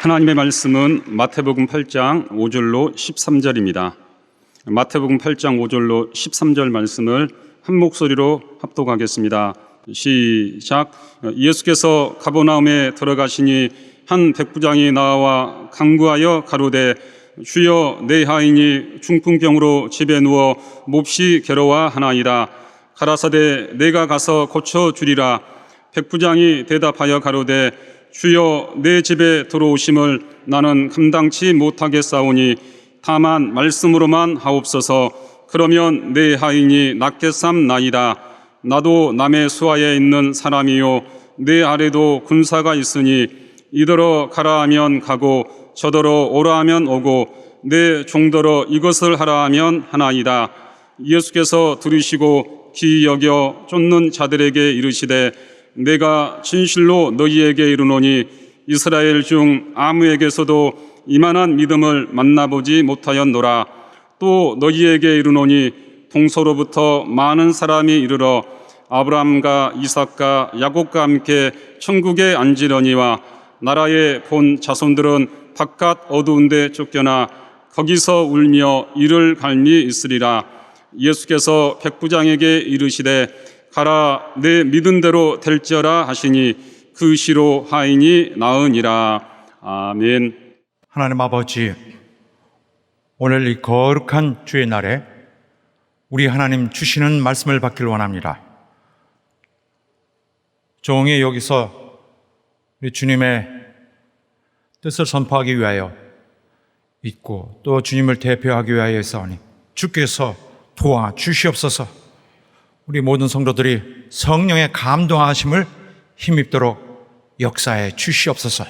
하나님의 말씀은 마태복음 8장 5절로 13절입니다. 마태복음 8장 5절로 13절 말씀을 한 목소리로 합독하겠습니다. 시작. 예수께서 가버나움에 들어가시니 한 백부장이 나와 간구하여 가로되 주여 내 하인이 중풍병으로 집에 누워 몹시 괴로워하나이다. 가라사대 내가 가서 고쳐주리라. 백부장이 대답하여 가로되 주여 내 집에 들어오심을 나는 감당치 못하겠사오니 다만 말씀으로만 하옵소서. 그러면 내 하인이 낫게 삼나이다. 나도 남의 수하에 있는 사람이요 내 아래도 군사가 있으니 이더러 가라 하면 가고 저더러 오라 하면 오고 내 종더러 이것을 하라 하면 하나이다. 예수께서 들으시고 기이 여겨 쫓는 자들에게 이르시되 내가 진실로 너희에게 이르노니 이스라엘 중 아무에게서도 이만한 믿음을 만나보지 못하였노라. 또 너희에게 이르노니 동서로부터 많은 사람이 이르러 아브라함과 이삭과 야곱과 함께 천국에 앉으려니와 나라의 본 자손들은 바깥 어두운 데 쫓겨나 거기서 울며 이를 갈미 있으리라. 예수께서 백부장에게 이르시되 가라 내 믿은 대로 될지어라 하시니 그 시로 하인이 나으니라. 아멘. 하나님 아버지, 오늘 이 거룩한 주의 날에 우리 하나님 주시는 말씀을 받기를 원합니다. 종이 여기서 우리 주님의 뜻을 선포하기 위하여 있고 또 주님을 대표하기 위하여 있사오니 주께서 도와주시옵소서. 우리 모든 성도들이 성령의 감동하심을 힘입도록 역사해 주시옵소서.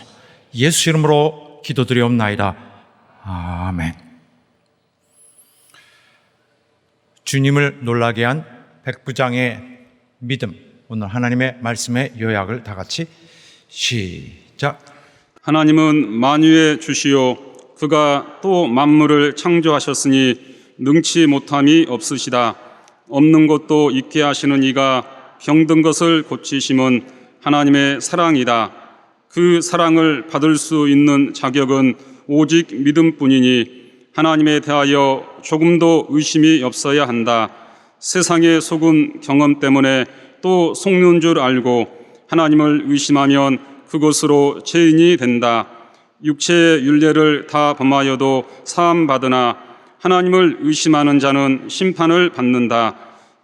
예수 이름으로 기도드리옵나이다. 아멘. 주님을 놀라게 한 백부장의 믿음, 오늘 하나님의 말씀의 요약을 다 같이 시작. 하나님은 만유의 주시요 그가 또 만물을 창조하셨으니 능치 못함이 없으시다. 없는 것도 있게 하시는 이가 병든 것을 고치심은 하나님의 사랑이다. 그 사랑을 받을 수 있는 자격은 오직 믿음뿐이니 하나님에 대하여 조금도 의심이 없어야 한다. 세상에 속은 경험 때문에 또 속는 줄 알고 하나님을 의심하면 그것으로 죄인이 된다. 육체의 율례를 다 범하여도 사함받으나 하나님을 의심하는 자는 심판을 받는다.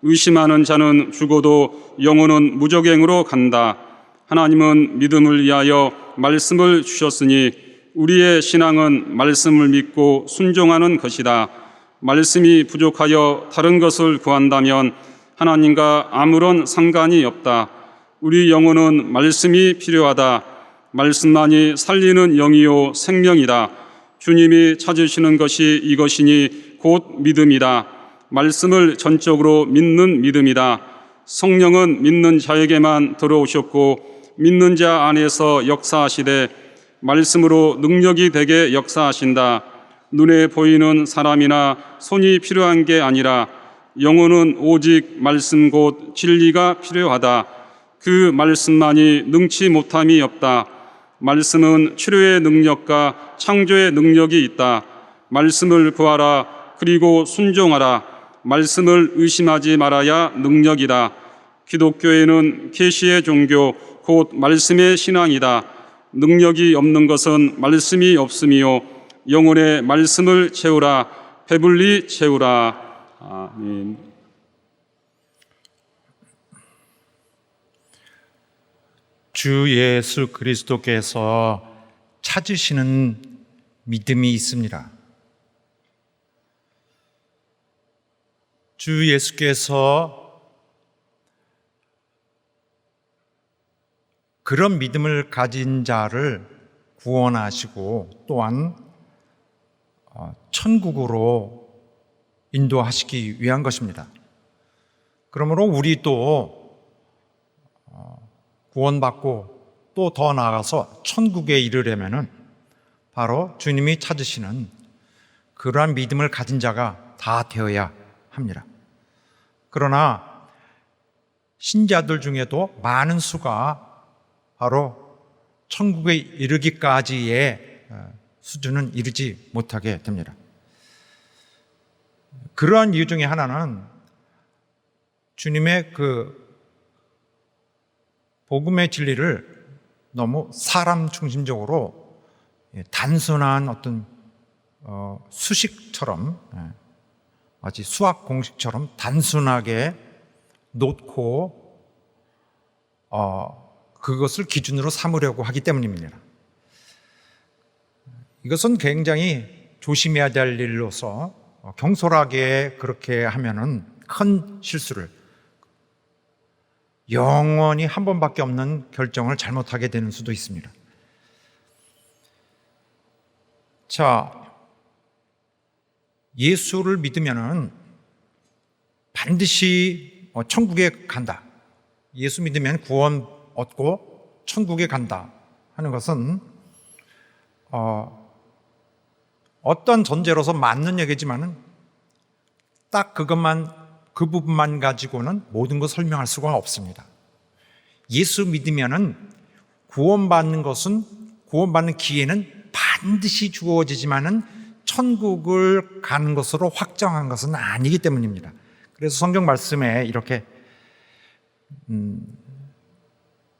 의심하는 자는 죽어도 영혼은 무저갱으로 간다. 하나님은 믿음을 위하여 말씀을 주셨으니 우리의 신앙은 말씀을 믿고 순종하는 것이다. 말씀이 부족하여 다른 것을 구한다면 하나님과 아무런 상관이 없다. 우리 영혼은 말씀이 필요하다. 말씀만이 살리는 영이요 생명이다. 주님이 찾으시는 것이 이것이니 곧 믿음이다. 말씀을 전적으로 믿는 믿음이다. 성령은 믿는 자에게만 들어오셨고 믿는 자 안에서 역사하시되 말씀으로 능력이 되게 역사하신다. 눈에 보이는 사람이나 손이 필요한 게 아니라 영혼은 오직 말씀 곧 진리가 필요하다. 그 말씀만이 능치 못함이 없다. 말씀은 치료의 능력과 창조의 능력이 있다. 말씀을 구하라. 그리고 순종하라. 말씀을 의심하지 말아야 능력이다. 기독교에는 계시의 종교 곧 말씀의 신앙이다. 능력이 없는 것은 말씀이 없음이요 영혼의 말씀을 채우라. 배불리 채우라. 아멘. 주 예수 그리스도께서 찾으시는 믿음이 있습니다. 주 예수께서 그런 믿음을 가진 자를 구원하시고 또한 천국으로 인도하시기 위한 것입니다. 그러므로 우리도 구원받고 또 더 나아가서 천국에 이르려면은 바로 주님이 찾으시는 그러한 믿음을 가진 자가 다 되어야 합니다. 그러나 신자들 중에도 많은 수가 바로 천국에 이르기까지의 수준은 이르지 못하게 됩니다. 그러한 이유 중에 하나는 주님의 그 복음의 진리를 너무 사람 중심적으로 단순한 어떤 수식처럼, 마치 수학 공식처럼 단순하게 놓고 그것을 기준으로 삼으려고 하기 때문입니다. 이것은 굉장히 조심해야 될 일로서 경솔하게 그렇게 하면은 큰 실수를, 영원히 한 번밖에 없는 결정을 잘못하게 되는 수도 있습니다. 자, 예수를 믿으면은 반드시 천국에 간다. 예수 믿으면 구원 얻고 천국에 간다 하는 것은 어떤 전제로서 맞는 얘기지만은 딱 그것만, 그 부분만 가지고는 모든 걸 설명할 수가 없습니다. 예수 믿으면은 구원받는 것은, 구원받는 기회는 반드시 주어지지만은 천국을 가는 것으로 확정한 것은 아니기 때문입니다. 그래서 성경 말씀에 이렇게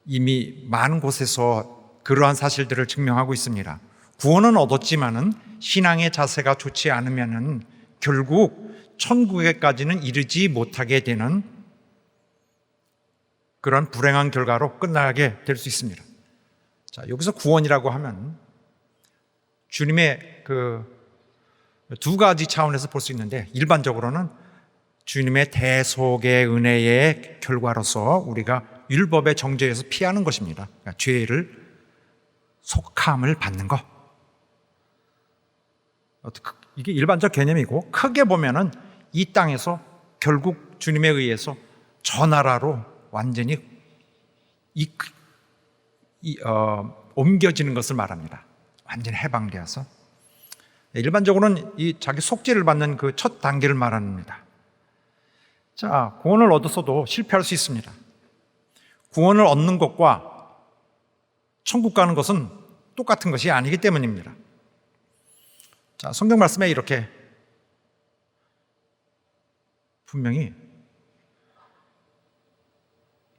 이미 많은 곳에서 그러한 사실들을 증명하고 있습니다. 구원은 얻었지만은 신앙의 자세가 좋지 않으면은 결국 천국에까지는 이르지 못하게 되는 그런 불행한 결과로 끝나게 될 수 있습니다. 자, 여기서 구원이라고 하면 주님의 그 두 가지 차원에서 볼 수 있는데, 일반적으로는 주님의 대속의 은혜의 결과로서 우리가 율법의 정죄에서 피하는 것입니다. 그러니까 죄를, 속함을 받는 것. 이게 일반적 개념이고, 크게 보면은 이 땅에서 결국 주님에 의해서 저 나라로 완전히 옮겨지는 것을 말합니다. 완전히 해방되어서. 일반적으로는 이 자기 속죄를 받는 그 첫 단계를 말합니다. 자, 구원을 얻었어도 실패할 수 있습니다. 구원을 얻는 것과 천국 가는 것은 똑같은 것이 아니기 때문입니다. 자, 성경 말씀에 이렇게 분명히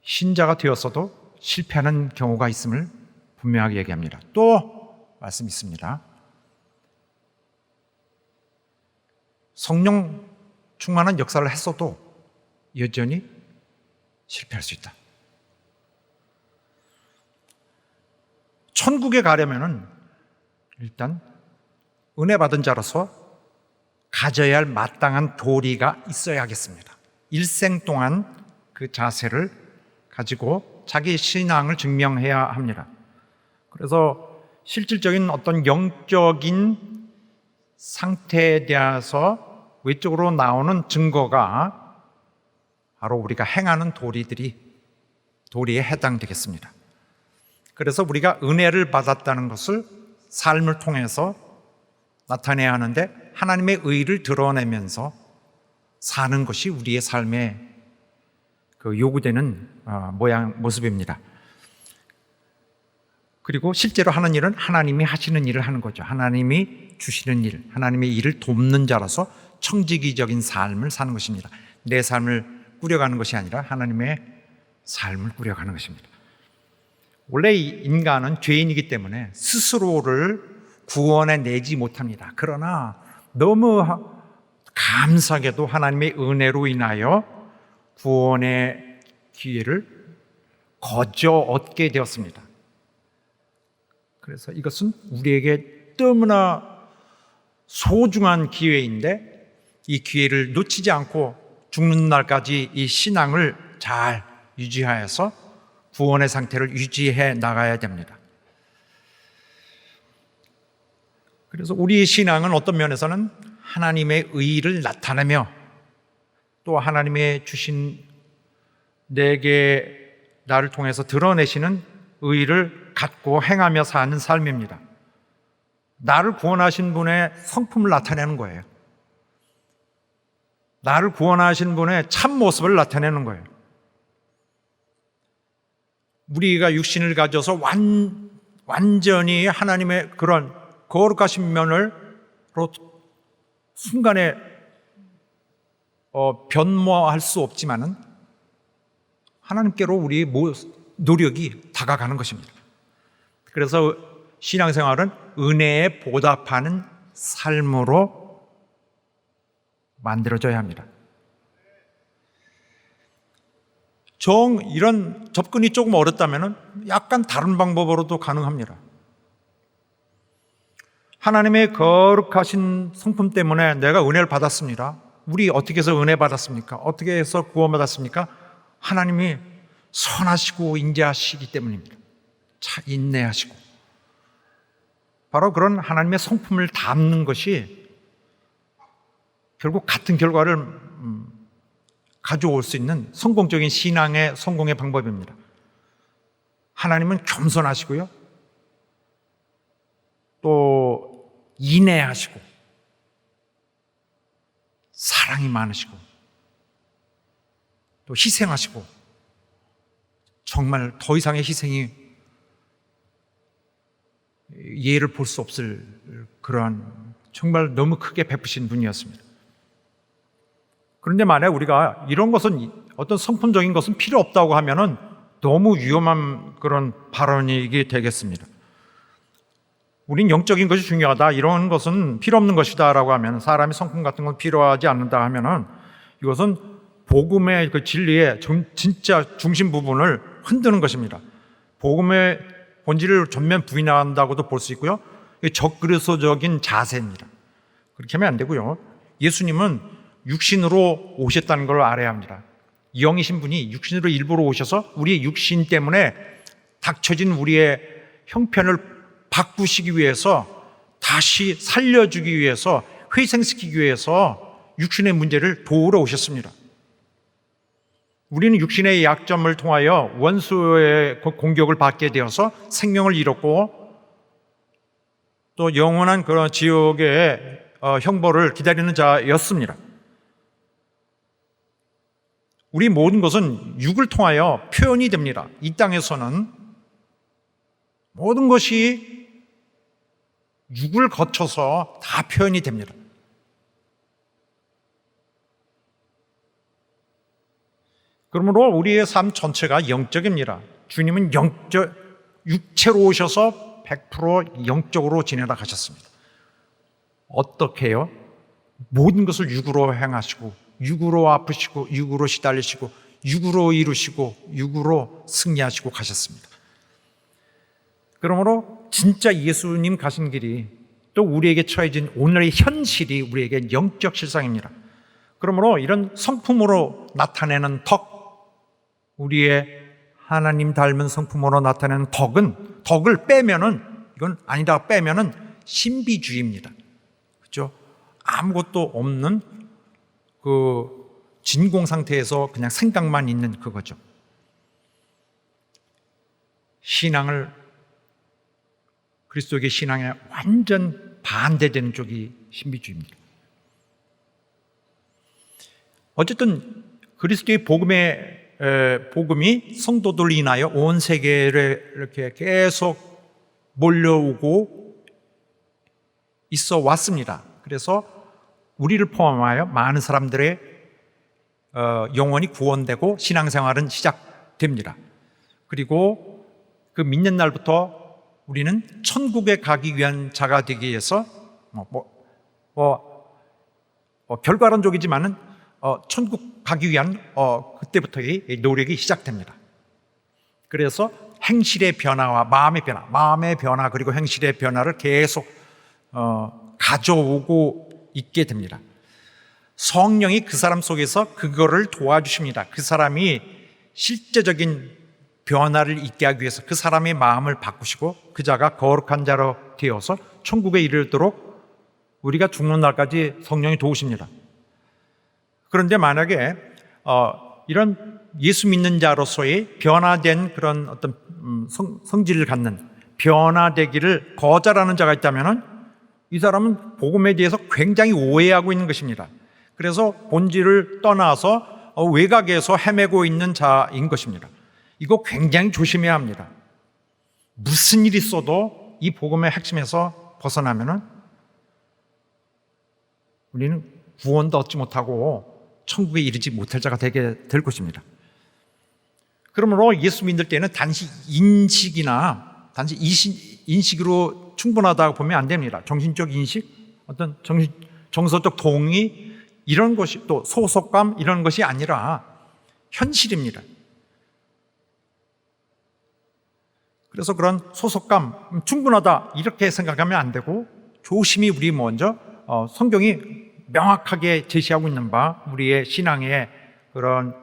신자가 되었어도 실패하는 경우가 있음을 분명하게 얘기합니다. 또 말씀이 있습니다. 성령 충만한 역사를 했어도 여전히 실패할 수 있다. 천국에 가려면은 일단 은혜 받은 자로서 가져야 할 마땅한 도리가 있어야 하겠습니다. 일생 동안 그 자세를 가지고 자기 신앙을 증명해야 합니다. 그래서 실질적인 어떤 영적인 상태에 대해서 외적으로 나오는 증거가 바로 우리가 행하는 도리에 해당되겠습니다. 그래서 우리가 은혜를 받았다는 것을 삶을 통해서 나타내야 하는데, 하나님의 의를 드러내면서 사는 것이 우리의 삶에 그 요구되는 모습입니다. 그리고 실제로 하는 일은 하나님이 하시는 일을 하는 거죠. 하나님이 주시는 일, 하나님의 일을 돕는 자로서 청지기적인 삶을 사는 것입니다. 내 삶을 꾸려가는 것이 아니라 하나님의 삶을 꾸려가는 것입니다. 원래 인간은 죄인이기 때문에 스스로를 구원해 내지 못합니다. 그러나 너무 감사하게도 하나님의 은혜로 인하여 구원의 기회를 거저 얻게 되었습니다. 그래서 이것은 우리에게 너무나 소중한 기회인데, 이 기회를 놓치지 않고 죽는 날까지 이 신앙을 잘 유지하여서 구원의 상태를 유지해 나가야 됩니다. 그래서 우리의 신앙은 어떤 면에서는 하나님의 의를 나타내며 또 하나님의 주신 내게 나를 통해서 드러내시는 의를 갖고 행하며 사는 삶입니다. 나를 구원하신 분의 성품을 나타내는 거예요. 나를 구원하신 분의 참모습을 나타내는 거예요. 우리가 육신을 가져서 완전히 하나님의 그런 거룩하신 면으로 순간에 변모할 수 없지만은 하나님께로 우리의 노력이 다가가는 것입니다. 그래서 신앙생활은 은혜에 보답하는 삶으로 만들어져야 합니다. 이런 접근이 조금 어렵다면 약간 다른 방법으로도 가능합니다. 하나님의 거룩하신 성품 때문에 내가 은혜를 받았습니다. 우리 어떻게 해서 은혜 받았습니까? 어떻게 해서 구원받았습니까? 하나님이 선하시고 인자하시기 때문입니다. 인내하시고. 바로 그런 하나님의 성품을 담는 것이 결국 같은 결과를 가져올 수 있는 성공적인 신앙의 성공의 방법입니다. 하나님은 겸손하시고요, 또 인내하시고 사랑이 많으시고 또 희생하시고, 정말 더 이상의 희생이 예를 볼 수 없을 그러한 정말 너무 크게 베푸신 분이었습니다. 그런데 만약 우리가 이런 것은, 어떤 성품적인 것은 필요 없다고 하면은 너무 위험한 그런 발언이 되겠습니다. 우린 영적인 것이 중요하다, 이런 것은 필요 없는 것이다 라고 하면, 사람이 성품 같은 건 필요하지 않는다 하면은 이것은 복음의 그 진리의 진짜 중심 부분을 흔드는 것입니다. 복음의 본질을 전면 부인한다고도 볼 수 있고요, 적그리스도적인 자세입니다. 그렇게 하면 안 되고요. 예수님은 육신으로 오셨다는 걸 알아야 합니다. 영이신 분이 육신으로 일부러 오셔서 우리의 육신 때문에 닥쳐진 우리의 형편을 바꾸시기 위해서, 다시 살려주기 위해서, 회생시키기 위해서 육신의 문제를 도우러 오셨습니다. 우리는 육신의 약점을 통하여 원수의 공격을 받게 되어서 생명을 잃었고, 또 영원한 그런 지옥의 형벌을 기다리는 자였습니다. 우리 모든 것은 육을 통하여 표현이 됩니다. 이 땅에서는 모든 것이 육을 거쳐서 다 표현이 됩니다. 그러므로 우리의 삶 전체가 영적입니다. 주님은 육체로 오셔서 100% 영적으로 지내다 가셨습니다. 어떻게 해요? 모든 것을 육으로 행하시고, 육으로 아프시고, 육으로 시달리시고, 육으로 이루시고, 육으로 승리하시고 가셨습니다. 그러므로 진짜 예수님 가신 길이, 또 우리에게 처해진 오늘의 현실이 우리에게 영적 실상입니다. 그러므로 이런 성품으로 나타내는 덕, 우리의 하나님 닮은 성품으로 나타내는 덕을 빼면은, 이건 아니다 빼면은 신비주의입니다. 그렇죠? 아무것도 없는 그 진공 상태에서 그냥 생각만 있는 그거죠. 그리스도의 신앙에 완전 반대되는 쪽이 신비주의입니다. 어쨌든 그리스도의 복음이 성도들을 인하여 온 세계를 이렇게 계속 몰려오고 있어 왔습니다. 그래서 우리를 포함하여 많은 사람들의 영혼이 구원되고 신앙생활은 시작됩니다. 그리고 그 믿는 날부터 우리는 천국에 가기 위한 자가 되기 위해서 결과론적이지만은 천국 가기 위한 그때부터의 노력이 시작됩니다. 그래서 행실의 변화와 마음의 변화 그리고 행실의 변화를 계속 가져오고 있게 됩니다. 성령이 그 사람 속에서 그거를 도와주십니다. 그 사람이 실제적인 변화를 있게 하기 위해서 그 사람의 마음을 바꾸시고 그 자가 거룩한 자로 되어서 천국에 이르도록 우리가 죽는 날까지 성령이 도우십니다. 그런데 만약에 이런 예수 믿는 자로서의 변화된 그런 어떤 성질을 갖는, 변화되기를 거절하는 자가 있다면 이 사람은 복음에 대해서 굉장히 오해하고 있는 것입니다. 그래서 본질을 떠나서 외곽에서 헤매고 있는 자인 것입니다. 이거 굉장히 조심해야 합니다. 무슨 일이 있어도 이 복음의 핵심에서 벗어나면은 우리는 구원도 얻지 못하고 천국에 이르지 못할 자가 되게 될 것입니다. 그러므로 예수 믿을 때는 단지 인식이나 단지 인식으로 충분하다고 보면 안 됩니다. 정신적 인식, 어떤 정서적 동의 이런 것이, 또 소속감 이런 것이 아니라 현실입니다. 그래서 그런 소속감, 충분하다 이렇게 생각하면 안 되고 조심히 우리 먼저 성경이 명확하게 제시하고 있는 바 우리의 신앙의 그런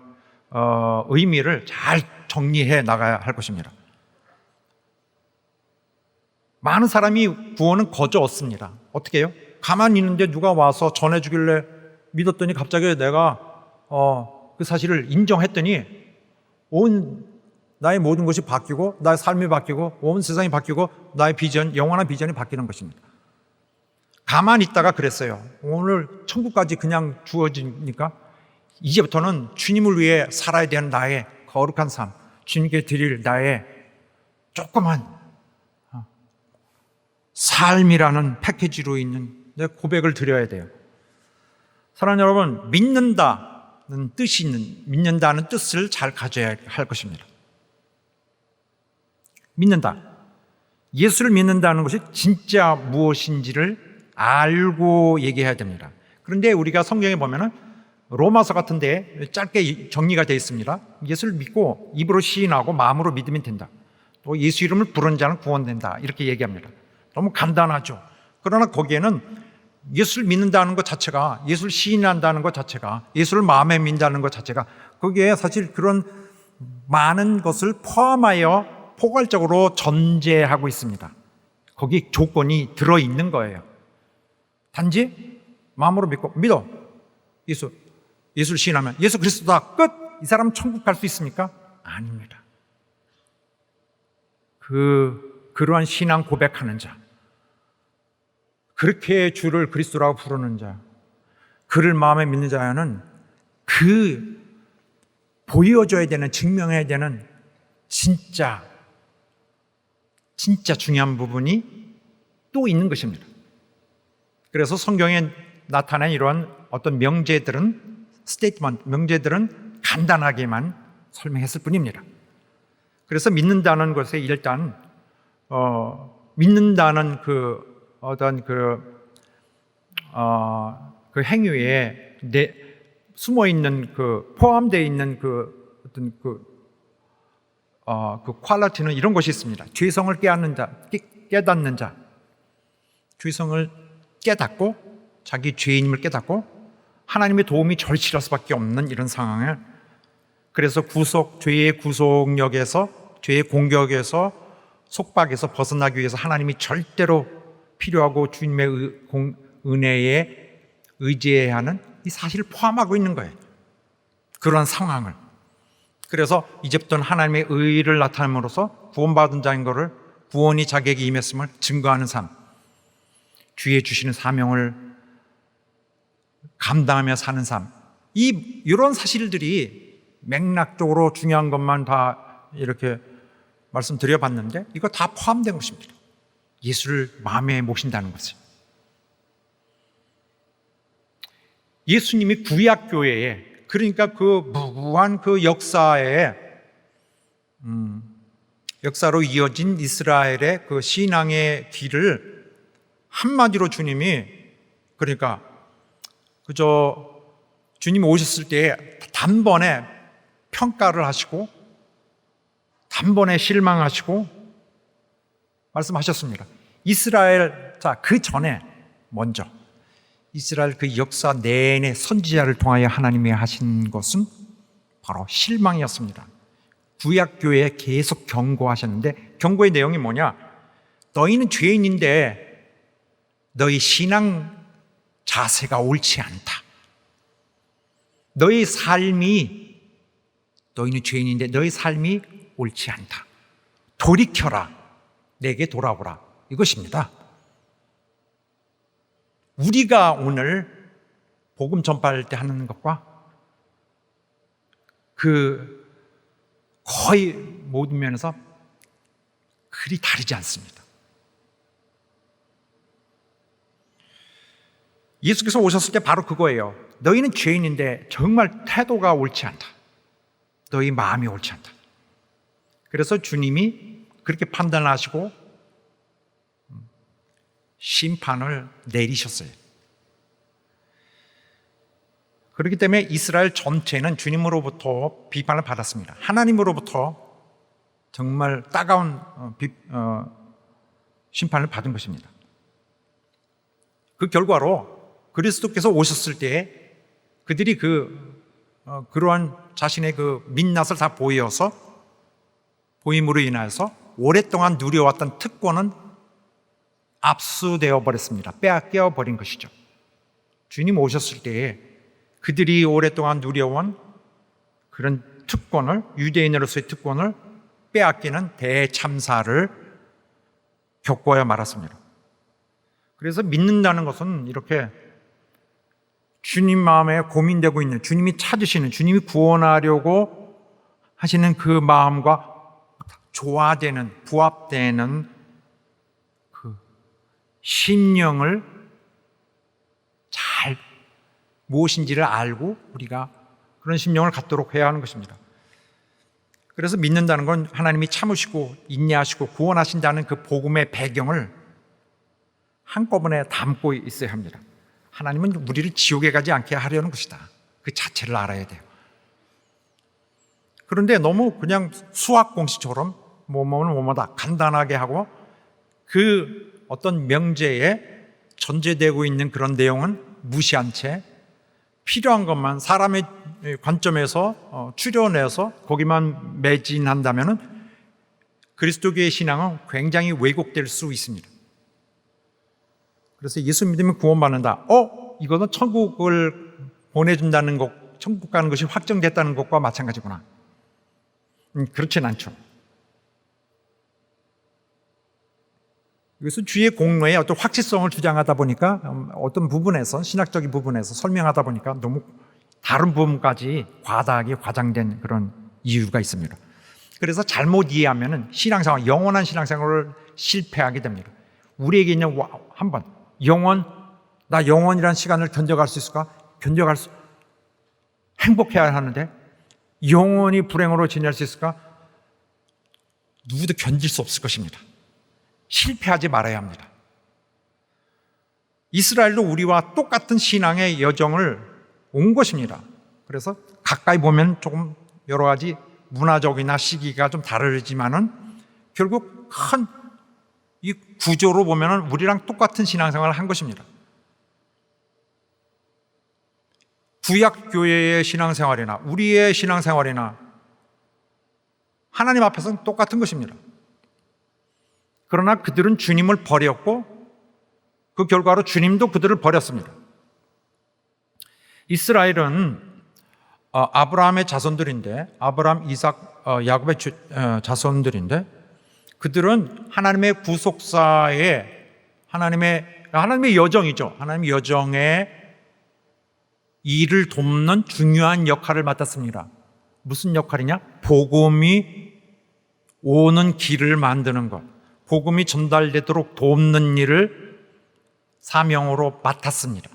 의미를 잘 정리해 나가야 할 것입니다. 많은 사람이 구원은 거저 얻습니다. 어떻게 해요? 가만히 있는데 누가 와서 전해주길래 믿었더니 갑자기 내가 그 사실을 인정했더니 나의 모든 것이 바뀌고 나의 삶이 바뀌고 온 세상이 바뀌고 나의 비전, 영원한 비전이 바뀌는 것입니다. 가만히 있다가 그랬어요. 오늘 천국까지 그냥 주어지니까 이제부터는 주님을 위해 살아야 되는 나의 거룩한 삶, 주님께 드릴 나의 조그만 삶이라는 패키지로 있는 내 고백을 드려야 돼요. 사랑하는 여러분, 믿는다는 뜻을 잘 가져야 할 것입니다. 믿는다. 예수를 믿는다는 것이 진짜 무엇인지를 알고 얘기해야 됩니다. 그런데 우리가 성경에 보면은 로마서 같은 데 짧게 정리가 되어 있습니다. 예수를 믿고 입으로 시인하고 마음으로 믿으면 된다. 또 예수 이름을 부르는 자는 구원된다. 이렇게 얘기합니다. 너무 간단하죠. 그러나 거기에는 예수를 믿는다는 것 자체가, 예수를 시인한다는 것 자체가, 예수를 마음에 믿는다는 것 자체가 거기에 사실 그런 많은 것을 포함하여 포괄적으로 전제하고 있습니다. 거기 조건이 들어있는 거예요. 단지 마음으로 믿어. 예수를 시인하면 예수 그리스도다. 끝! 이 사람은 천국 갈 수 있습니까? 아닙니다. 그러한 신앙 고백하는 자, 그렇게 주를 그리스도라고 부르는 자, 그를 마음에 믿는 자는 보여줘야 되는, 증명해야 되는 진짜 중요한 부분이 또 있는 것입니다. 그래서 성경에 나타난 이러한 어떤 명제들은 간단하게만 설명했을 뿐입니다. 그래서 믿는다는 것에 일단 믿는다는 어떤 행위에 숨어 있는 포함되어 있는 어떤 퀄리티는 이런 것이 있습니다. 죄성을 깨닫는 자, 죄성을 깨닫고 자기 죄인임을 깨닫고 하나님의 도움이 절실할 수밖에 없는 이런 상황을, 그래서 죄의 구속력에서, 죄의 공격에서, 속박에서 벗어나기 위해서 하나님이 절대로 필요하고 주님의 은혜에 의지해야 하는 이 사실을 포함하고 있는 거예요. 그런 상황을. 그래서 이제부터는 하나님의 의를 나타냄으로써 구원받은 자인 것을, 구원이 자기에게 임했음을 증거하는 삶, 주의 주시는 사명을 감당하며 사는 삶, 이런 사실들이 맥락적으로 중요한 것만 다 이렇게 말씀드려봤는데 이거 다 포함된 것입니다. 예수를 마음에 모신다는 것을. 예수님이 구약교회에, 그러니까 무한 역사로 이어진 이스라엘의 신앙의 길을 한마디로 주님이, 그러니까 주님이 오셨을 때 단번에 평가를 하시고 단번에 실망하시고 말씀하셨습니다. 그 전에 먼저 이스라엘 역사 내내 선지자를 통하여 하나님이 하신 것은 바로 실망이었습니다. 구약교회에 계속 경고하셨는데, 경고의 내용이 뭐냐? 너희는 죄인인데 너희 신앙 자세가 옳지 않다. 너희는 죄인인데 너희 삶이 옳지 않다. 돌이켜라. 내게 돌아오라. 이것입니다. 우리가 오늘 복음 전파할 때 하는 것과 거의 모든 면에서 그리 다르지 않습니다. 예수께서 오셨을 때 바로 그거예요. 너희는 죄인인데 정말 태도가 옳지 않다. 너희 마음이 옳지 않다. 그래서 주님이 그렇게 판단하시고 심판을 내리셨어요. 그렇기 때문에 이스라엘 전체는 주님으로부터 비판을 받았습니다. 하나님으로부터 정말 따가운 심판을 받은 것입니다. 그 결과로 그리스도께서 오셨을 때 그들이 그러한 자신의 그 민낯을 다 보임으로 인하여서 오랫동안 누려왔던 특권은 압수되어 버렸습니다. 빼앗겨 버린 것이죠. 주님 오셨을 때에 그들이 오랫동안 누려온 그런 특권을, 유대인으로서의 특권을 빼앗기는 대참사를 겪어야 말았습니다. 그래서 믿는다는 것은 이렇게 주님 마음에 고민되고 있는, 주님이 찾으시는, 주님이 구원하려고 하시는 그 마음과 조화되는, 부합되는 그 심령을 잘 무엇인지를 알고 우리가 그런 심령을 갖도록 해야 하는 것입니다. 그래서 믿는다는 건 하나님이 참으시고 인내하시고 구원하신다는 그 복음의 배경을 한꺼번에 담고 있어야 합니다. 하나님은 우리를 지옥에 가지 않게 하려는 것이다. 그 자체를 알아야 돼요. 그런데 너무 그냥 수학 공식처럼 뭐뭐는 뭐뭐다 간단하게 하고 그 어떤 명제에 전제되고 있는 그런 내용은 무시한 채 필요한 것만 사람의 관점에서 추려내서 거기만 매진한다면 그리스도교의 신앙은 굉장히 왜곡될 수 있습니다. 그래서 예수 믿으면 구원받는다. 이거는 천국을 보내준다는 것, 천국 가는 것이 확정됐다는 것과 마찬가지구나. 그렇진 않죠. 그래서 주의 공로에 어떤 확실성을 주장하다 보니까 어떤 부분에서, 신학적인 부분에서 설명하다 보니까 너무 다른 부분까지 과다하게 과장된 그런 이유가 있습니다. 그래서 잘못 이해하면 신앙생활, 영원한 신앙생활을 실패하게 됩니다. 우리에게 있는 한번 나 영원이라는 시간을 견뎌갈 수 있을까? 행복해야 하는데 영원히 불행으로 지낼 수 있을까? 누구도 견딜 수 없을 것입니다. 실패하지 말아야 합니다. 이스라엘도 우리와 똑같은 신앙의 여정을 온 것입니다. 그래서 가까이 보면 조금 여러 가지 문화적이나 시기가 좀 다르지만은 결국 큰 이 구조로 보면은 우리랑 똑같은 신앙생활을 한 것입니다. 구약교회의 신앙생활이나 우리의 신앙생활이나 하나님 앞에서는 똑같은 것입니다. 그러나 그들은 주님을 버렸고 그 결과로 주님도 그들을 버렸습니다. 이스라엘은 아브라함의 자손들인데, 아브라함, 이삭, 야곱의 자손들인데, 그들은 하나님의 구속사에 하나님의 여정이죠. 하나님의 여정에 이를 돕는 중요한 역할을 맡았습니다. 무슨 역할이냐? 복음이 오는 길을 만드는 것, 복음이 전달되도록 돕는 일을 사명으로 맡았습니다.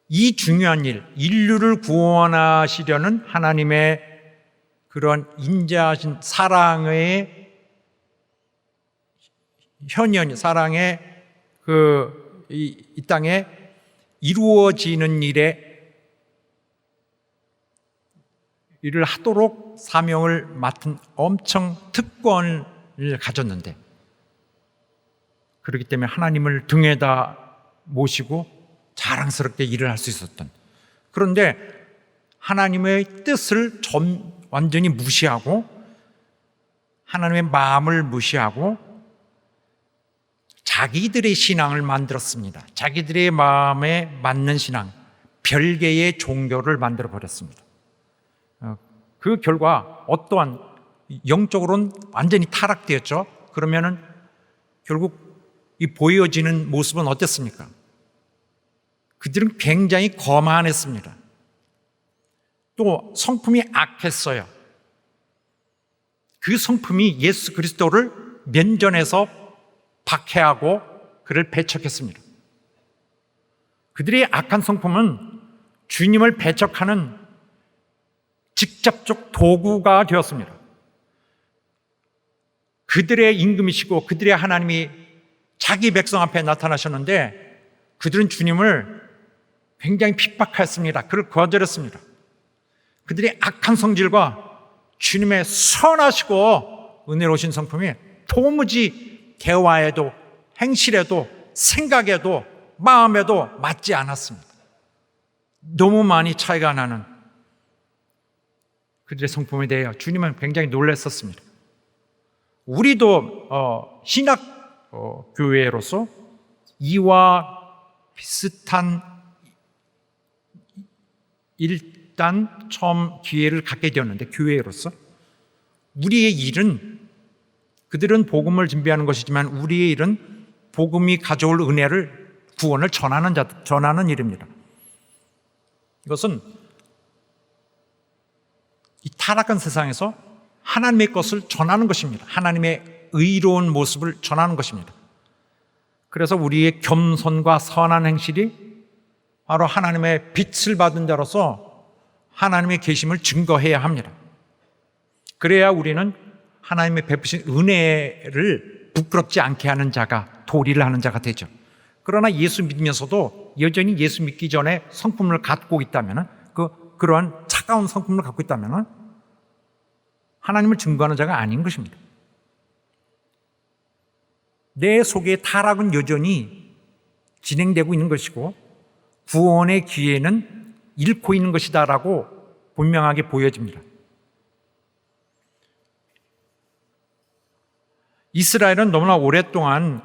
이 중요한 일, 인류를 구원하시려는 하나님의 그런 인자하신 사랑의 현현, 사랑의 이 땅에 이루어지는 일을 하도록 사명을 맡은 엄청 특권을 가졌는데, 그렇기 때문에 하나님을 등에다 모시고 자랑스럽게 일을 할 수 있었던, 그런데 하나님의 뜻을 완전히 무시하고 하나님의 마음을 무시하고 자기들의 신앙을 만들었습니다. 자기들의 마음에 맞는 신앙, 별개의 종교를 만들어 버렸습니다. 그 결과 어떠한 영적으로는 완전히 타락되었죠. 그러면은 결국 이 보여지는 모습은 어땠습니까? 그들은 굉장히 거만했습니다. 또 성품이 악했어요. 그 성품이 예수 그리스도를 면전에서 박해하고 그를 배척했습니다. 그들의 악한 성품은 주님을 배척하는 직접적 도구가 되었습니다. 그들의 임금이시고 그들의 하나님이 자기 백성 앞에 나타나셨는데 그들은 주님을 굉장히 핍박했습니다. 그를 거절했습니다. 그들의 악한 성질과 주님의 선하시고 은혜로우신 성품이 도무지 대화에도 행실에도 생각에도 마음에도 맞지 않았습니다. 너무 많이 차이가 나는 그들의 성품에 대해 주님은 굉장히 놀랐었습니다. 우리도 신학 교회로서 이와 비슷한 일단 처음 기회를 갖게 되었는데, 교회로서 우리의 일은, 그들은 복음을 준비하는 것이지만 우리의 일은 복음이 가져올 은혜를, 구원을 전하는 일입니다. 이것은 이 타락한 세상에서 하나님의 것을 전하는 것입니다. 하나님의 의로운 모습을 전하는 것입니다. 그래서 우리의 겸손과 선한 행실이 바로 하나님의 빛을 받은 자로서 하나님의 계심을 증거해야 합니다. 그래야 우리는 하나님의 베푸신 은혜를 부끄럽지 않게 하는 자가, 도리를 하는 자가 되죠. 그러나 예수 믿으면서도 여전히 예수 믿기 전에 성품을 갖고 있다면, 그러한 차가운 성품을 갖고 있다면 하나님을 증거하는 자가 아닌 것입니다. 내 속에 타락은 여전히 진행되고 있는 것이고 구원의 기회는 잃고 있는 것이다라고 분명하게 보여집니다. 이스라엘은 너무나 오랫동안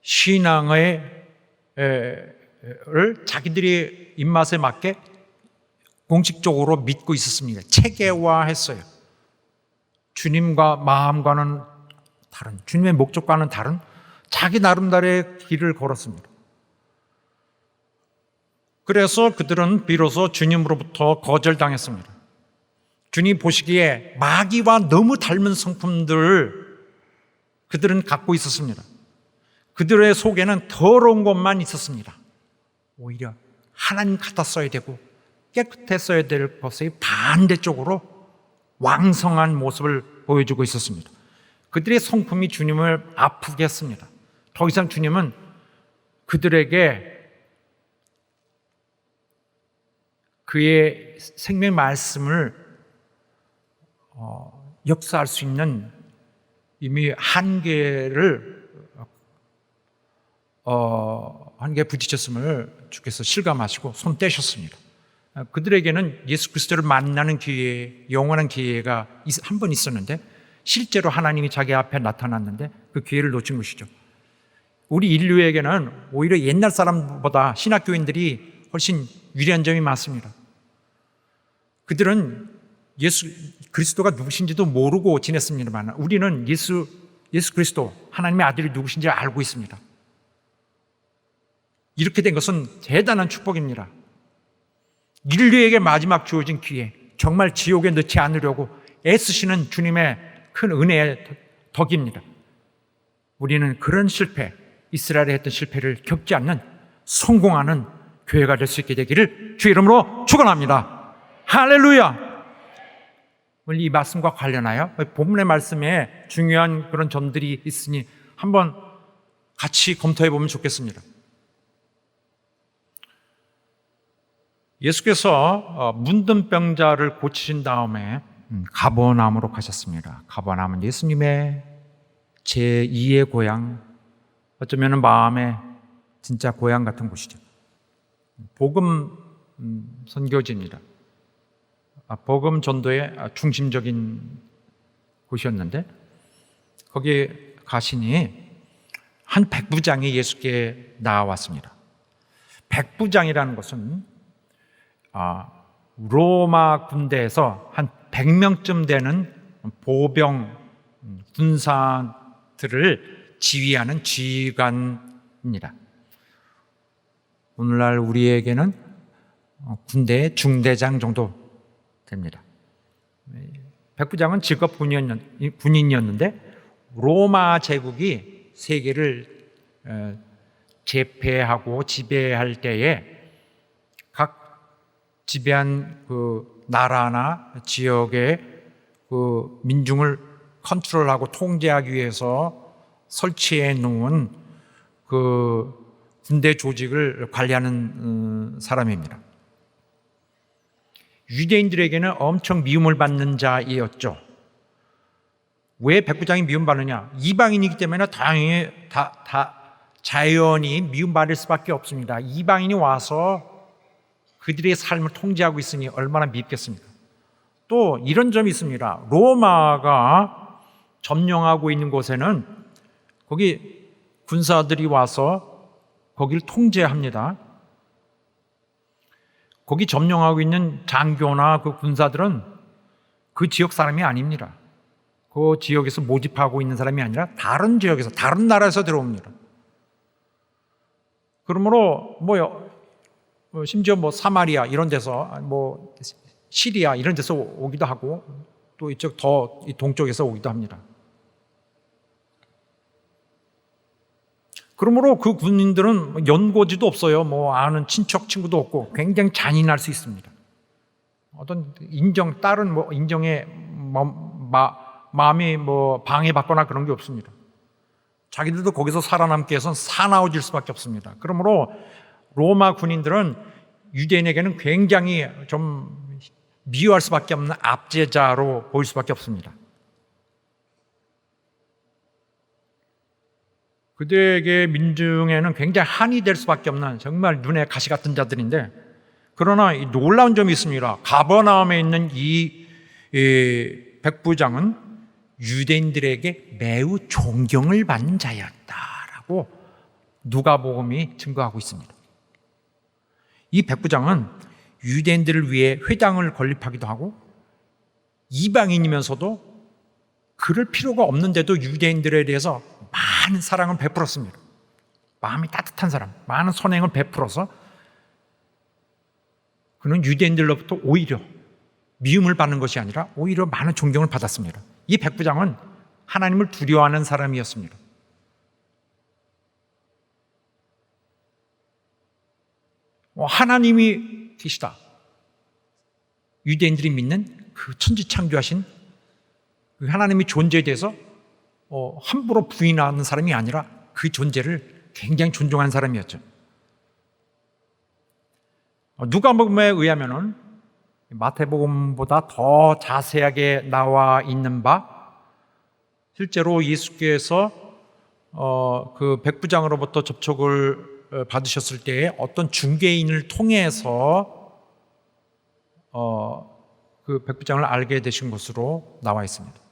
신앙을 자기들의 입맛에 맞게 공식적으로 믿고 있었습니다. 체계화했어요. 주님과 마음과는 다른, 주님의 목적과는 다른 자기 나름대로의 길을 걸었습니다. 그래서 그들은 비로소 주님으로부터 거절당했습니다. 주님 보시기에 마귀와 너무 닮은 성품들을 그들은 갖고 있었습니다. 그들의 속에는 더러운 것만 있었습니다. 오히려 하나님 같았어야 되고 깨끗했어야 될 것의 반대쪽으로 왕성한 모습을 보여주고 있었습니다. 그들의 성품이 주님을 아프게 했습니다. 더 이상 주님은 그들에게 그의 생명 말씀을 역사할 수 있는 이미 한계에 부딪혔음을 주께서 실감하시고 손 떼셨습니다. 그들에게는 예수 그리스도를 만나는 기회, 영원한 기회가 한 번 있었는데 실제로 하나님이 자기 앞에 나타났는데 그 기회를 놓친 것이죠. 우리 인류에게는 오히려 옛날 사람보다 신학교인들이 훨씬 유리한 점이 많습니다. 그들은 예수 그리스도가 누구신지도 모르고 지냈습니다만 우리는 예수 그리스도 하나님의 아들이 누구신지 알고 있습니다. 이렇게 된 것은 대단한 축복입니다. 인류에게 마지막 주어진 기회, 정말 지옥에 넣지 않으려고 애쓰시는 주님의 큰 은혜의 덕입니다. 우리는 그런 실패, 이스라엘이 했던 실패를 겪지 않는 성공하는 교회가 될 수 있게 되기를 주의 이름으로 축원합니다. 할렐루야! 오늘 이 말씀과 관련하여 본문의 말씀에 중요한 그런 점들이 있으니 한번 같이 검토해 보면 좋겠습니다. 예수께서 문둥병자를 고치신 다음에 가버나움으로 가셨습니다. 가버나움은 예수님의 제2의 고향, 어쩌면 마음의 진짜 고향 같은 곳이죠. 복음 선교지입니다. 복음 전도의 중심적인 곳이었는데 거기에 가시니 한 백부장이 예수께 나왔습니다. 백부장이라는 것은 로마 군대에서 한 100명쯤 되는 보병 군사들을 지휘하는 지휘관입니다. 오늘날 우리에게는 군대의 중대장 정도 됩니다. 백부장은 직업 군인이었는데 로마 제국이 세계를 제패하고 지배할 때에 각 지배한 그 나라나 지역의 그 민중을 컨트롤하고 통제하기 위해서 설치해 놓은 그 군대 조직을 관리하는 사람입니다. 유대인들에게는 엄청 미움을 받는 자이었죠. 왜 백부장이 미움받느냐? 이방인이기 때문에 당연히 자연히 미움받을 수밖에 없습니다. 이방인이 와서 그들의 삶을 통제하고 있으니 얼마나 밉겠습니까? 또 이런 점이 있습니다. 로마가 점령하고 있는 곳에는 거기 군사들이 와서 거기를 통제합니다. 거기 점령하고 있는 장교나 그 군사들은 그 지역 사람이 아닙니다. 그 지역에서 모집하고 있는 사람이 아니라 다른 지역에서, 다른 나라에서 들어옵니다. 그러므로 심지어 사마리아 이런 데서, 시리아 이런 데서 오기도 하고, 또 이쪽 더 동쪽에서 오기도 합니다. 그러므로 그 군인들은 연고지도 없어요. 아는 친척 친구도 없고 굉장히 잔인할 수 있습니다. 어떤 다른 인정에 마음이 방해받거나 그런 게 없습니다. 자기들도 거기서 살아남기 위해서는 사나워질 수밖에 없습니다. 그러므로 로마 군인들은 유대인에게는 굉장히 좀 미워할 수밖에 없는 압제자로 보일 수밖에 없습니다. 그들에게 민중에는 굉장히 한이 될 수밖에 없는 정말 눈에 가시 같은 자들인데, 그러나 이 놀라운 점이 있습니다. 가버나움에 있는 이 백부장은 유대인들에게 매우 존경을 받는 자였다라고 누가복음이 증거하고 있습니다. 이 백부장은 유대인들을 위해 회당을 건립하기도 하고, 이방인이면서도 그럴 필요가 없는데도 유대인들에 대해서 많은 사랑을 베풀었습니다. 마음이 따뜻한 사람, 많은 선행을 베풀어서 그는 유대인들로부터 오히려 미움을 받는 것이 아니라 오히려 많은 존경을 받았습니다. 이 백부장은 하나님을 두려워하는 사람이었습니다. 하나님이 계시다. 유대인들이 믿는 그 천지창조하신 그 하나님의 존재에 대해서 함부로 부인하는 사람이 아니라 그 존재를 굉장히 존중하는 사람이었죠. 누가복음에 의하면은 마태복음보다 더 자세하게 나와 있는 바, 실제로 예수께서 그 백부장으로부터 접촉을 받으셨을 때에 어떤 중개인을 통해서 그 백부장을 알게 되신 것으로 나와 있습니다.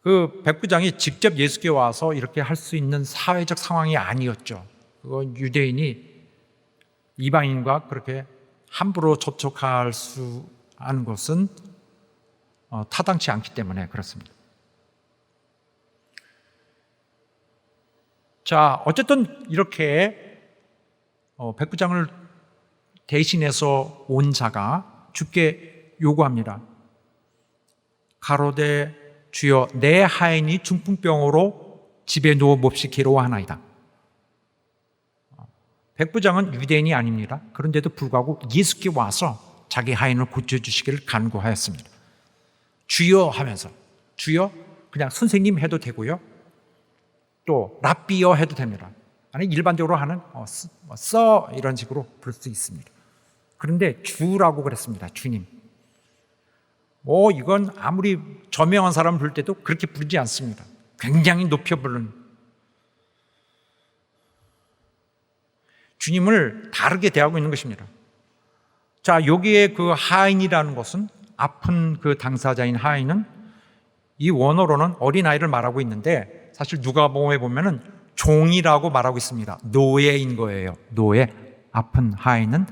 그 백부장이 직접 예수께 와서 이렇게 할 수 있는 사회적 상황이 아니었죠. 그건 유대인이 이방인과 그렇게 함부로 접촉할 수 하는 것은 타당치 않기 때문에 그렇습니다. 자, 어쨌든 이렇게 백부장을 대신해서 온 자가 주께 요구합니다. 가로되 주여, 내 하인이 중풍병으로 집에 누워 몹시 괴로워하나이다. 백부장은 유대인이 아닙니다. 그런데도 불구하고 예수께 와서 자기 하인을 고쳐주시기를 간구하였습니다. 주여 하면서, 주여 그냥 선생님 해도 되고요, 또 랍비여 해도 됩니다. 아니 일반적으로 하는 써 이런 식으로 부를 수 있습니다. 그런데 주라고 그랬습니다. 주님. 이건 아무리 저명한 사람 부를 때도 그렇게 부르지 않습니다. 굉장히 높여 부르는, 주님을 다르게 대하고 있는 것입니다. 자, 여기에 그 하인이라는 것은, 아픈 그 당사자인 하인은 이 원어로는 어린아이를 말하고 있는데, 사실 누가복음에 보면은 종이라고 말하고 있습니다. 노예인 거예요. 노예. 아픈 하인은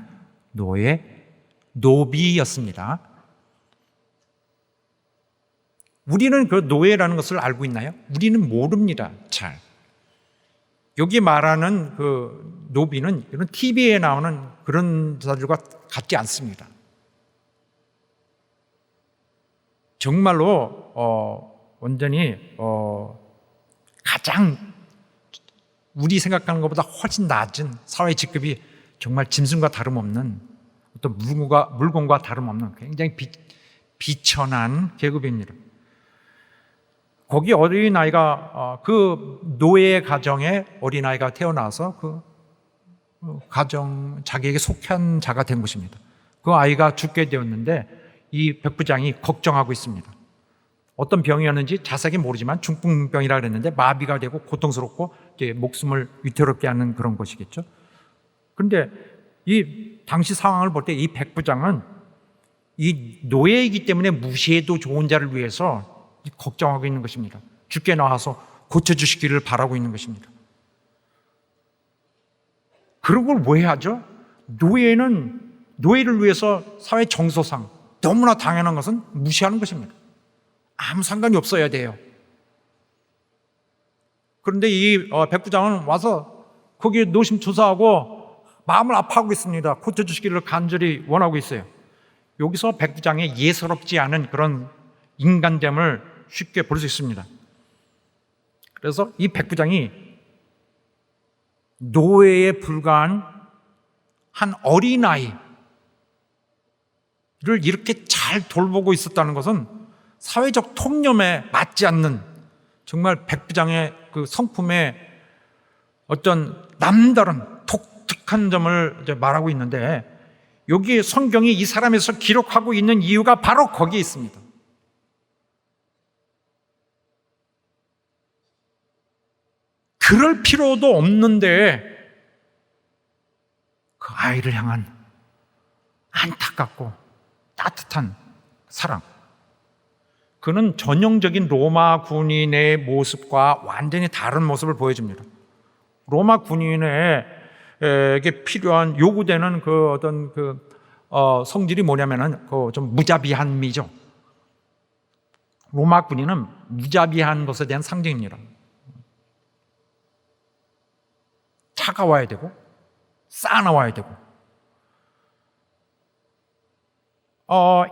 노예, 노비였습니다. 우리는 그 노예라는 것을 알고 있나요? 우리는 모릅니다. 잘. 여기 말하는 그 노비는 이런 TV에 나오는 그런 자들과 같지 않습니다. 정말로 완전히 가장 우리 생각하는 것보다 훨씬 낮은 사회 직급이 정말 짐승과 다름없는 어떤 물건과 다름없는 굉장히 비천한 계급입니다. 거기 어린아이가 그 노예 가정에 어린아이가 태어나서 그 가정 자기에게 속한 자가 된 것입니다. 그 아이가 죽게 되었는데 이 백부장이 걱정하고 있습니다. 어떤 병이었는지 자세히 모르지만 중풍병이라 그랬는데 마비가 되고 고통스럽고 이제 목숨을 위태롭게 하는 그런 것이겠죠. 그런데 이 당시 상황을 볼 때 이 백부장은 이 노예이기 때문에 무시해도 좋은 자를 위해서 걱정하고 있는 것입니다. 죽게 나와서 고쳐주시기를 바라고 있는 것입니다. 그런 걸 왜 하죠? 노예를 위해서 사회 정서상 너무나 당연한 것은 무시하는 것입니다. 아무 상관이 없어야 돼요. 그런데 이 백부장은 와서 거기에 노심초사하고 마음을 아파하고 있습니다. 고쳐주시기를 간절히 원하고 있어요. 여기서 백부장의 예사롭지 않은 그런 인간됨을 쉽게 볼 수 있습니다. 그래서 이 백부장이 노예에 불과한 한 어린아이를 이렇게 잘 돌보고 있었다는 것은 사회적 통념에 맞지 않는 정말 백부장의 그 성품의 어떤 남다른 독특한 점을 이제 말하고 있는데, 여기 성경이 이 사람에서 기록하고 있는 이유가 바로 거기에 있습니다. 그럴 필요도 없는데 그 아이를 향한 안타깝고 따뜻한 사랑, 그는 전형적인 로마 군인의 모습과 완전히 다른 모습을 보여줍니다. 로마 군인에게 필요한 요구되는 그 어떤 성질이 뭐냐면은 그 좀 무자비함이죠. 로마 군인은 무자비한 것에 대한 상징입니다. 차가워야 되고 싸나워야 되고,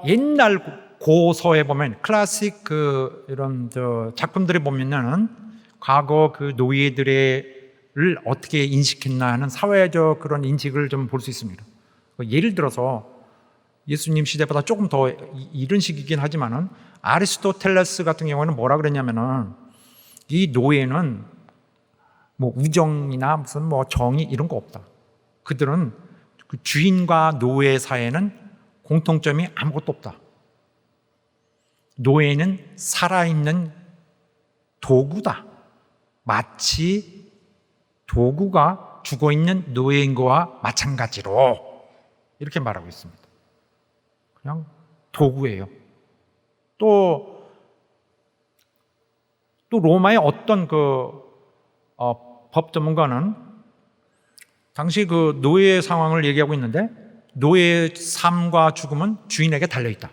옛날 고서에 보면 클래식 이런 작품들에 보면은 과거 그 노예들을 어떻게 인식했나 하는 사회적 그런 인식을 좀 볼 수 있습니다. 예를 들어서 예수님 시대보다 조금 더 이런 시기이긴 하지만은 아리스토텔레스 같은 경우에는 뭐라 그랬냐면은 이 노예는 뭐 우정이나 무슨 뭐 정의 이런 거 없다. 그들은 그 주인과 노예 사이에는 공통점이 아무것도 없다. 노예는 살아있는 도구다. 마치 도구가 죽어있는 노예인 거와 마찬가지로 이렇게 말하고 있습니다. 그냥 도구예요. 또 로마의 어떤 법 전문가는 당시 그 노예 상황을 얘기하고 있는데, 노예의 삶과 죽음은 주인에게 달려있다.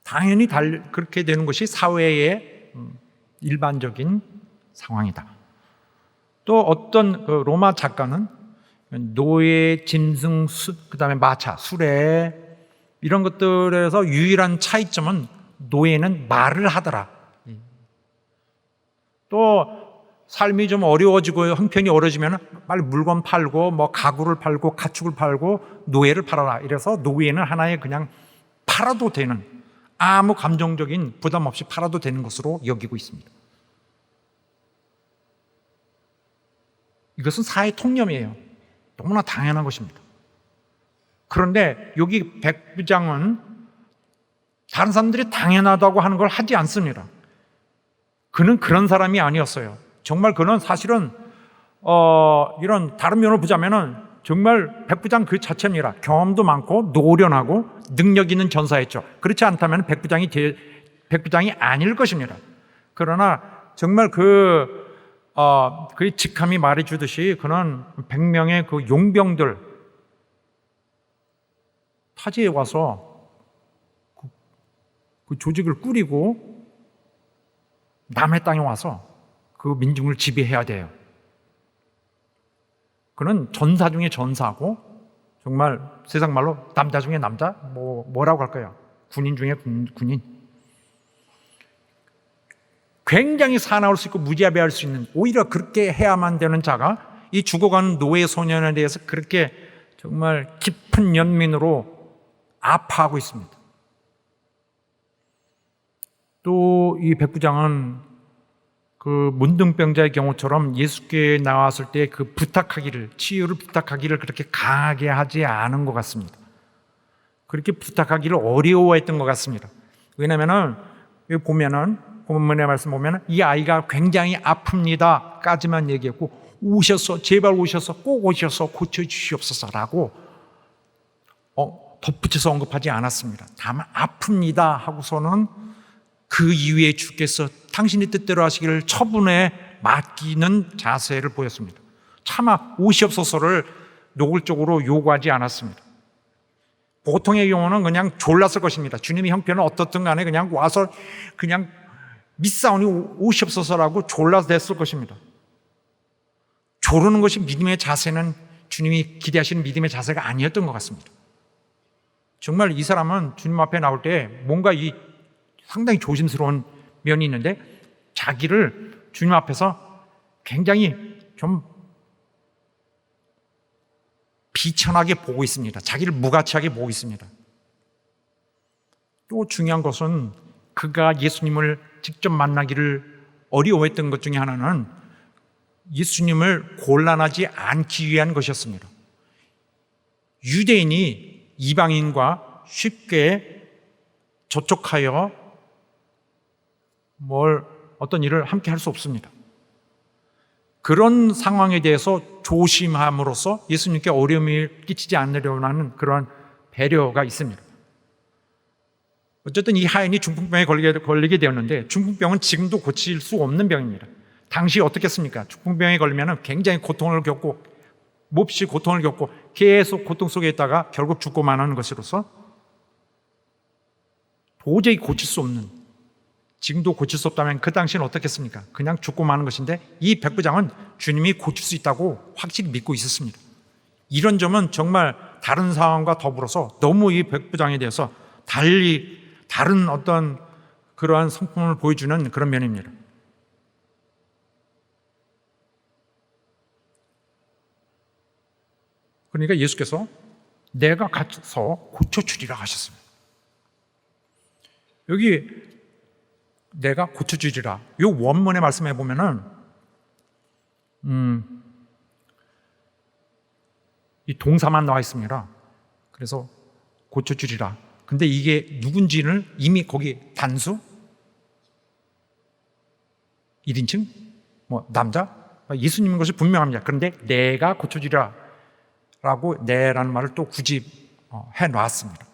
당연히 그렇게 되는 것이 사회의 일반적인 상황이다. 또 어떤 로마 작가는 노예, 짐승, 그 다음에 마차, 수레 이런 것들에서 유일한 차이점은 노예는 말을 하더라. 또 삶이 좀 어려워지고 형편이 어려지면 빨리 물건 팔고 뭐 가구를 팔고 가축을 팔고 노예를 팔아라. 이래서 노예는 하나의 그냥 팔아도 되는, 아무 감정적인 부담 없이 팔아도 되는 것으로 여기고 있습니다. 이것은 사회 통념이에요. 너무나 당연한 것입니다. 그런데 여기 백부장은 다른 사람들이 당연하다고 하는 걸 하지 않습니다. 그는 그런 사람이 아니었어요. 정말 그는 사실은 이런 다른 면을 보자면은 정말 백부장 그 자체입니다. 경험도 많고 노련하고 능력 있는 전사였죠. 그렇지 않다면 백부장이 아닐 것입니다. 그러나 정말 그의 직함이 말해주듯이 그는 100명의 그 용병들 타지에 와서 그 조직을 꾸리고 남의 땅에 와서 그 민중을 지배해야 돼요. 그는 전사 중에 전사고, 정말 세상 말로 남자 중에 남자, 뭐라고 할까요? 군인 중에 군인. 굉장히 사나울 수 있고 무자비할 수 있는, 오히려 그렇게 해야만 되는 자가 이 죽어가는 노예 소년에 대해서 그렇게 정말 깊은 연민으로 아파하고 있습니다. 또 이 백부장은 그 문둥병자의 경우처럼 예수께 나왔을 때 그 부탁하기를, 치유를 부탁하기를 그렇게 강하게 하지 않은 것 같습니다. 그렇게 부탁하기를 어려워했던 것 같습니다. 왜냐하면 여기 보면은 본문의 말씀 보면은 이 아이가 굉장히 아픕니다 까지만 얘기했고, 오셔서 제발 오셔서 꼭 오셔서 고쳐주시옵소서라고 덧붙여서 언급하지 않았습니다. 다만 아픕니다 하고서는 그 이후에 주께서 당신의 뜻대로 하시기를 처분에 맡기는 자세를 보였습니다. 차마 오시옵소서를 노골적으로 요구하지 않았습니다. 보통의 경우는 그냥 졸랐을 것입니다. 주님의 형편은 어떻든 간에 그냥 와서 그냥 믿사오니 오시옵소서라고 졸라댔을 것입니다. 조르는 것이 믿음의 자세는 주님이 기대하시는 믿음의 자세가 아니었던 것 같습니다. 정말 이 사람은 주님 앞에 나올 때 뭔가 이 상당히 조심스러운 면이 있는데 자기를 주님 앞에서 굉장히 좀 비천하게 보고 있습니다. 자기를 무가치하게 보고 있습니다. 또 중요한 것은 그가 예수님을 직접 만나기를 어려워했던 것 중에 하나는 예수님을 곤란하지 않기 위한 것이었습니다. 유대인이 이방인과 쉽게 접촉하여 어떤 일을 함께 할 수 없습니다. 그런 상황에 대해서 조심함으로써 예수님께 어려움을 끼치지 않으려고 하는 그런 배려가 있습니다. 어쨌든 이 하인이 중풍병에 걸리게 되었는데, 중풍병은 지금도 고칠 수 없는 병입니다. 당시 어떻겠습니까? 중풍병에 걸리면 굉장히 고통을 겪고 몹시 고통을 겪고 계속 고통 속에 있다가 결국 죽고 마는 것으로서 도저히 고칠 수 없는, 지금도 고칠 수 없다면 그 당시는 어떻겠습니까? 그냥 죽고 마는 것인데, 이 백부장은 주님이 고칠 수 있다고 확실히 믿고 있었습니다. 이런 점은 정말 다른 상황과 더불어서 너무 이 백부장에 대해서 달리 다른 어떤 그러한 성품을 보여주는 그런 면입니다. 그러니까 예수께서 내가 가서 고쳐주리라 하셨습니다. 여기 내가 고쳐주리라, 이 원문의 말씀에 보면은 이 동사만 나와 있습니다. 그래서 고쳐주리라. 근데 이게 누군지는 이미 거기 단수? 1인칭? 남자? 예수님인 것이 분명합니다. 그런데 내가 고쳐주리라 라고 내라는 말을 또 굳이 해놨습니다.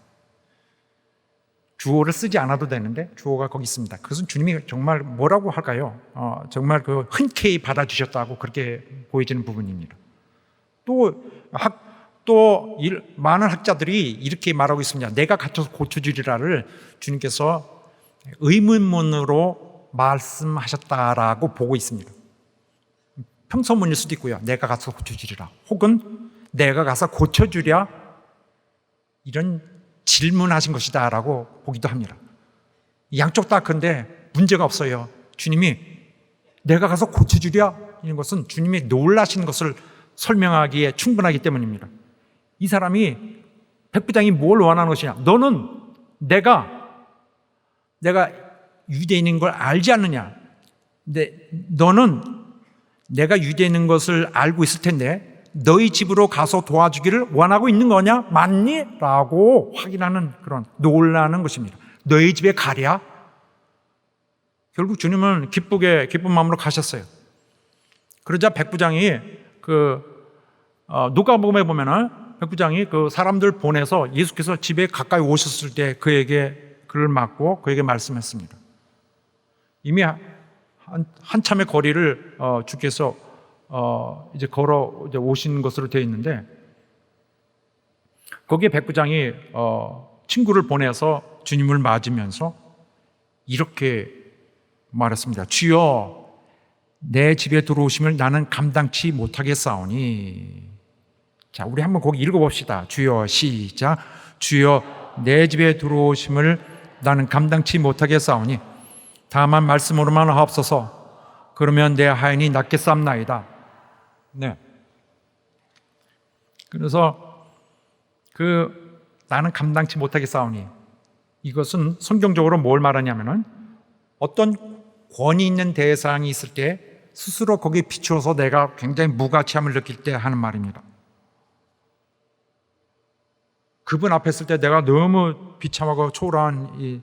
주어를 쓰지 않아도 되는데 주어가 거기 있습니다. 그것은 주님이 정말 뭐라고 할까요? 정말 그 흔쾌히 받아주셨다고 그렇게 보여지는 부분입니다. 많은 학자들이 이렇게 말하고 있습니다. 내가 갇혀서 고쳐주리라를 주님께서 의문문으로 말씀하셨다라고 보고 있습니다. 평서문일 수도 있고요. 내가 가서 고쳐주리라, 혹은 내가 가서 고쳐주랴, 이런 질문하신 것이다 라고 보기도 합니다. 양쪽 다 근데 문제가 없어요. 주님이 내가 가서 고쳐주랴, 이런 것은 주님이 놀라신 것을 설명하기에 충분하기 때문입니다. 이 사람이, 백부장이 뭘 원하는 것이냐? 너는 내가 유대인인 걸 알지 않느냐? 근데 너는 내가 유대인인 것을 알고 있을 텐데 너희 집으로 가서 도와주기를 원하고 있는 거냐? 맞니? 라고 확인하는 그런 놀라는 것입니다. 너희 집에 가랴? 결국 주님은 기쁜 마음으로 가셨어요. 그러자 백부장이 누가복음에 보면은 백부장이 그 사람들 보내서 예수께서 집에 가까이 오셨을 때 그에게 그를 맞고 그에게 말씀했습니다. 이미 한참의 거리를 주께서 이제 걸어 오신 것으로 되어 있는데, 거기에 백부장이 친구를 보내서 주님을 맞으면서 이렇게 말했습니다. 주여, 내 집에 들어오심을 나는 감당치 못하겠사오니. 자, 우리 한번 거기 읽어봅시다. 주여, 시작. 주여, 내 집에 들어오심을 나는 감당치 못하겠사오니. 다만 말씀으로만 하옵소서. 그러면 내 하인이 낫겠사옵나이다. 네. 그래서 나는 감당치 못하겠사오니, 이것은 성경적으로 뭘 말하냐면은 어떤 권위 있는 대상이 있을 때 스스로 거기에 비추어서 내가 굉장히 무가치함을 느낄 때 하는 말입니다. 그분 앞에 있을 때 내가 너무 비참하고 초라한 이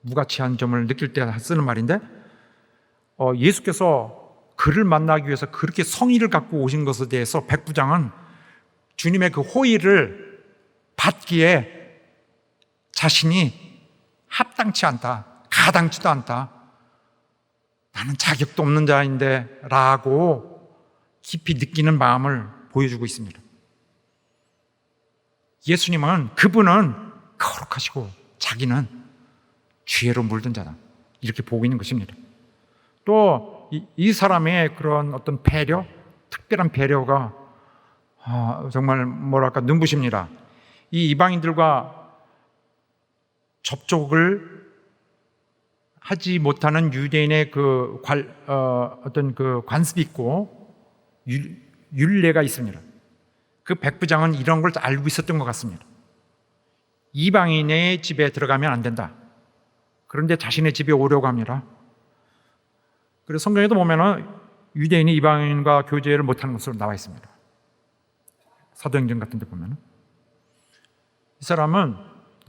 무가치한 점을 느낄 때 쓰는 말인데, 예수께서 그를 만나기 위해서 그렇게 성의를 갖고 오신 것에 대해서 백부장은 주님의 그 호의를 받기에 자신이 합당치 않다, 가당치도 않다, 나는 자격도 없는 자인데 라고 깊이 느끼는 마음을 보여주고 있습니다. 예수님은, 그분은 거룩하시고 자기는 죄로 물든 자다, 이렇게 보고 있는 것입니다. 또 이 사람의 그런 어떤 배려, 특별한 배려가 정말 뭐랄까 눈부십니다. 이 이방인들과 접촉을 하지 못하는 유대인의 어떤 그 관습이 있고 율례가 있습니다. 그 백부장은 이런 걸 알고 있었던 것 같습니다. 이방인의 집에 들어가면 안 된다. 그런데 자신의 집에 오려고 합니다. 그래서 성경에도 보면은 유대인이 이방인과 교제를 못하는 것으로 나와 있습니다. 사도행전 같은 데 보면은. 이 사람은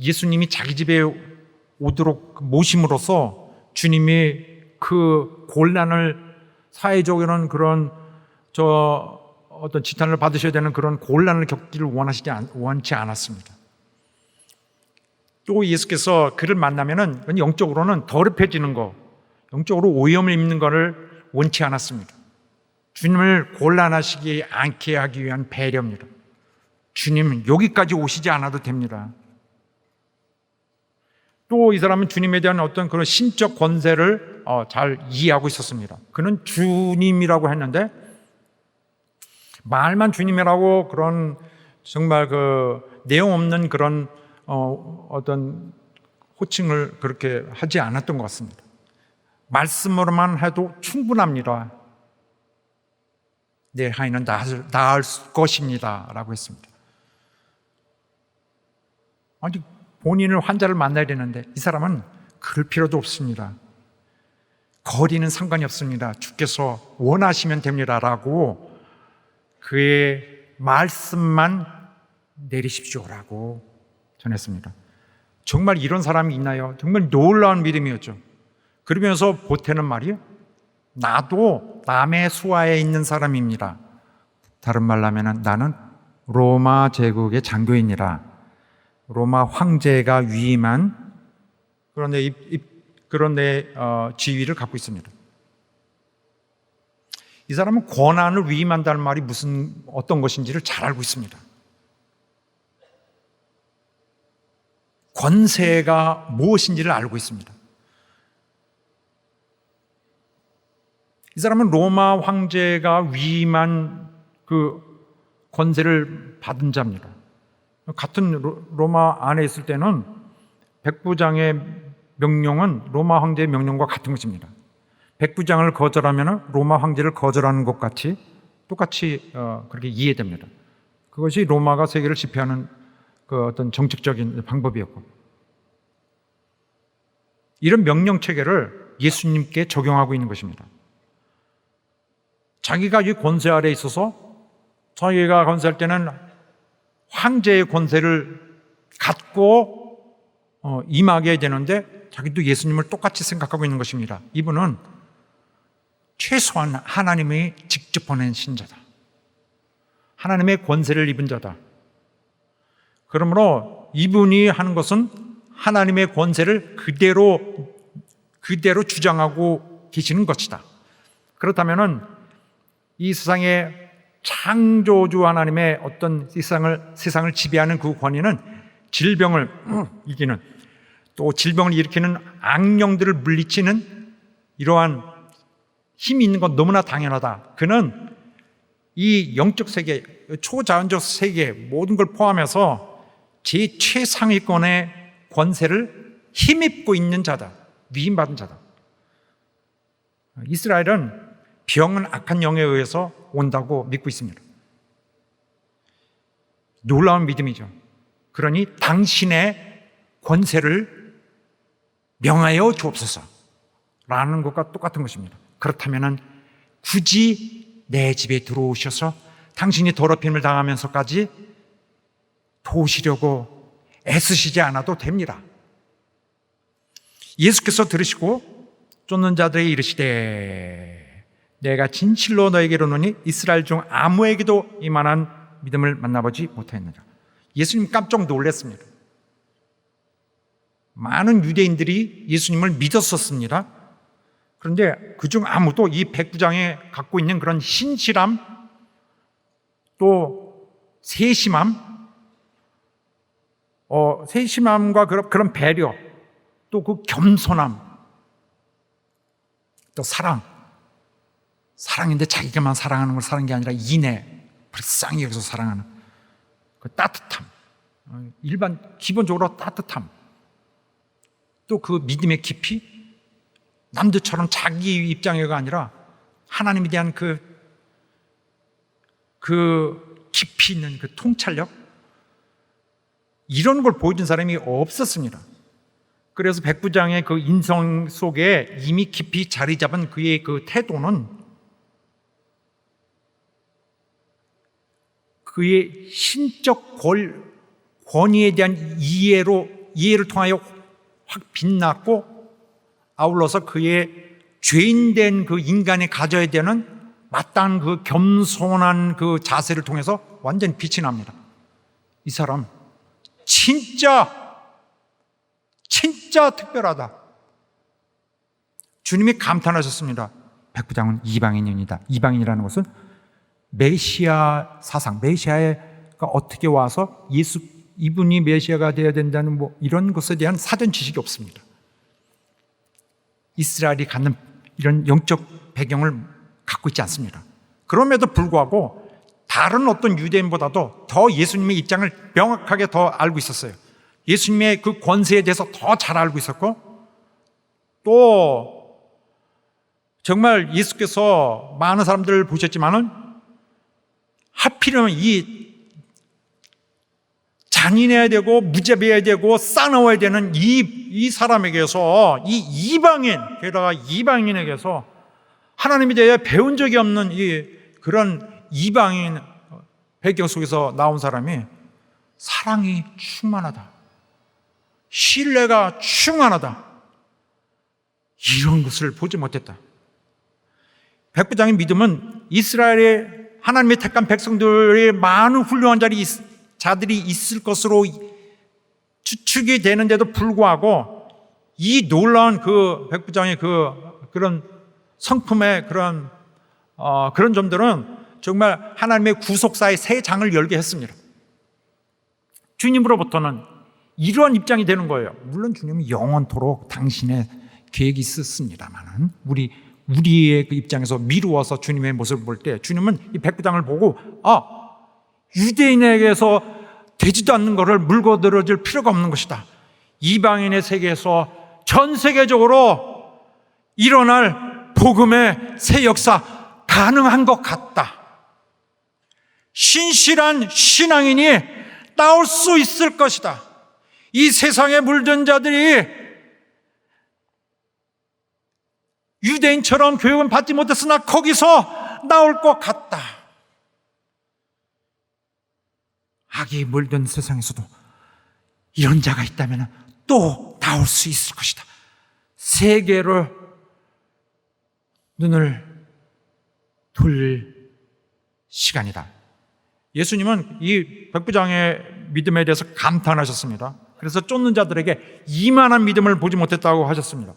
예수님이 자기 집에 오도록 모심으로써 주님이 그 곤란을, 사회적으로는 그런 어떤 지탄을 받으셔야 되는 그런 곤란을 겪기를 원치 않았습니다. 또 예수께서 그를 만나면은 영적으로는 더럽혀지는 거, 영적으로 오염을 입는 것을 원치 않았습니다. 주님을 곤란하시지 않게 하기 위한 배려입니다. 주님 여기까지 오시지 않아도 됩니다. 또 이 사람은 주님에 대한 어떤 그런 신적 권세를 잘 이해하고 있었습니다. 그는 주님이라고 했는데 말만 주님이라고 그런 정말 그 내용 없는 그런 어떤 호칭을 그렇게 하지 않았던 것 같습니다. 말씀으로만 해도 충분합니다. 내 하인은 나을 것입니다 라고 했습니다. 아니, 본인은 환자를 만나야 되는데 이 사람은 그럴 필요도 없습니다. 거리는 상관이 없습니다. 주께서 원하시면 됩니다 라고 그의 말씀만 내리십시오라고 전했습니다. 정말 이런 사람이 있나요? 정말 놀라운 믿음이었죠. 그러면서 보태는 말이, 나도 남의 수하에 있는 사람입니다. 다른 말로 하면 나는 로마 제국의 장교인이라, 로마 황제가 위임한 그런 지위를 갖고 있습니다. 이 사람은 권한을 위임한다는 말이 어떤 것인지를 잘 알고 있습니다. 권세가 무엇인지를 알고 있습니다. 이 사람은 로마 황제가 위임한 그 권세를 받은 자입니다. 같은 로마 안에 있을 때는 백부장의 명령은 로마 황제의 명령과 같은 것입니다. 백부장을 거절하면 로마 황제를 거절하는 것 같이 똑같이 그렇게 이해됩니다. 그것이 로마가 세계를 지배하는 그 어떤 정책적인 방법이었고, 이런 명령 체계를 예수님께 적용하고 있는 것입니다. 자기가 이 권세 아래에 있어서 자기가 권세할 때는 황제의 권세를 갖고 임하게 되는데 자기도 예수님을 똑같이 생각하고 있는 것입니다. 이분은 최소한 하나님이 직접 보내신 자다. 하나님의 권세를 입은 자다. 그러므로 이분이 하는 것은 하나님의 권세를 그대로 주장하고 계시는 것이다. 그렇다면은 이 세상의 창조주 하나님의 어떤 세상을 지배하는 그 권위는 질병을 이기는, 또 질병을 일으키는 악령들을 물리치는 이러한 힘이 있는 건 너무나 당연하다. 그는 이 영적 세계, 초자연적 세계 모든 걸 포함해서 제 최상위권의 권세를 힘입고 있는 자다. 위임받은 자다. 이스라엘은 병은 악한 영에 의해서 온다고 믿고 있습니다. 놀라운 믿음이죠. 그러니 당신의 권세를 명하여 주옵소서 라는 것과 똑같은 것입니다. 그렇다면 굳이 내 집에 들어오셔서 당신이 더럽힘을 당하면서까지 도우시려고 애쓰시지 않아도 됩니다. 예수께서 들으시고 쫓는 자들에게 이르시되 내가 진실로 너에게로 노니 이스라엘 중 아무에게도 이만한 믿음을 만나보지 못하였느냐. 예수님 깜짝 놀랐습니다. 많은 유대인들이 예수님을 믿었었습니다. 그런데 그중 아무도 이 백부장이 갖고 있는 그런 신실함, 또 세심함과 그런 배려, 또 그 겸손함, 또 사랑인데 자기가만 사랑하는 걸 사랑한 게 아니라 인애, 불쌍히 여기서 사랑하는 그 따뜻함, 기본적으로 따뜻함, 또 그 믿음의 깊이, 남들처럼 자기 입장에가 아니라 하나님에 대한 그 깊이 있는 그 통찰력, 이런 걸 보여준 사람이 없었습니다. 그래서 백부장의 그 인성 속에 이미 깊이 자리 잡은 그의 그 태도는 그의 신적 권위에 대한 이해를 통하여 확 빛났고, 아울러서 그의 죄인된 그 인간이 가져야 되는 마땅한 그 겸손한 그 자세를 통해서 완전히 빛이 납니다. 이 사람 진짜 특별하다. 주님이 감탄하셨습니다. 백부장은 이방인입니다. 이방인이라는 것은 메시아 사상, 메시아가 어떻게 와서 이분이 메시아가 되어야 된다는 이런 것에 대한 사전 지식이 없습니다. 이스라엘이 갖는 이런 영적 배경을 갖고 있지 않습니다. 그럼에도 불구하고 다른 어떤 유대인보다도 더 예수님의 입장을 명확하게 더 알고 있었어요. 예수님의 그 권세에 대해서 더 잘 알고 있었고, 또 정말 예수께서 많은 사람들을 보셨지만은 하필이면 이 잔인해야 되고 무자비해야 되고 싸나워야 되는 이 사람에게서, 이 이방인, 게다가 이방인에게서 하나님에 대해 배운 적이 없는 그런 이방인 배경 속에서 나온 사람이 사랑이 충만하다, 신뢰가 충만하다, 이런 것을 보지 못했다. 백부장의 믿음은 이스라엘의 하나님의 택한 백성들의 많은 훌륭한 자들이 있을 것으로 추측이 되는데도 불구하고 이 놀라운 그 백부장의 그런 성품의 그런 점들은 정말 하나님의 구속사의 새 장을 열게 했습니다. 주님으로부터는 이러한 입장이 되는 거예요. 물론 주님은 영원토록 당신의 계획이 있었습니다만은 우리의 그 입장에서 미루어서 주님의 모습을 볼 때 주님은 이 백부장을 보고 유대인에게서 되지도 않는 것을 물거들어줄 필요가 없는 것이다. 이방인의 세계에서 전 세계적으로 일어날 복음의 새 역사 가능한 것 같다. 신실한 신앙인이 나올 수 있을 것이다. 이 세상에 물든 자들이 유대인처럼 교육은 받지 못했으나 거기서 나올 것 같다. 악이 물든 세상에서도 이런 자가 있다면 또 나올 수 있을 것이다. 세계로 눈을 돌릴 시간이다. 예수님은 이 백부장의 믿음에 대해서 감탄하셨습니다. 그래서 쫓는 자들에게 이만한 믿음을 보지 못했다고 하셨습니다.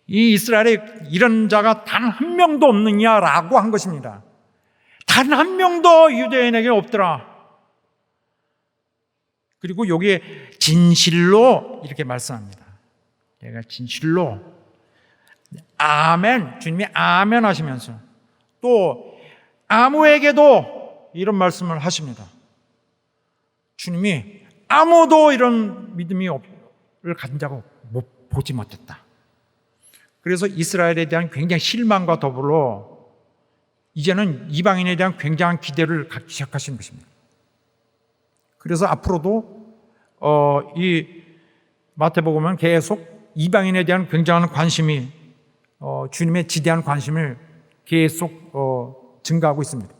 이 이스라엘에 이런 자가 단 한 명도 없느냐라고 한 것입니다. 단 한 명도 유대인에게 없더라. 그리고 여기에 진실로 이렇게 말씀합니다. 내가 진실로 아멘, 주님이 아멘 하시면서 또 아무에게도 이런 말씀을 하십니다. 주님이 아무도 이런 믿음을 가진 자가 보지 못했다. 그래서 이스라엘에 대한 굉장히 실망과 더불어 이제는 이방인에 대한 굉장한 기대를 갖기 시작하신 것입니다. 그래서 앞으로도 이 마태복음은 계속 이방인에 대한 굉장한 관심이 주님의 지대한 관심을 계속 증가하고 있습니다.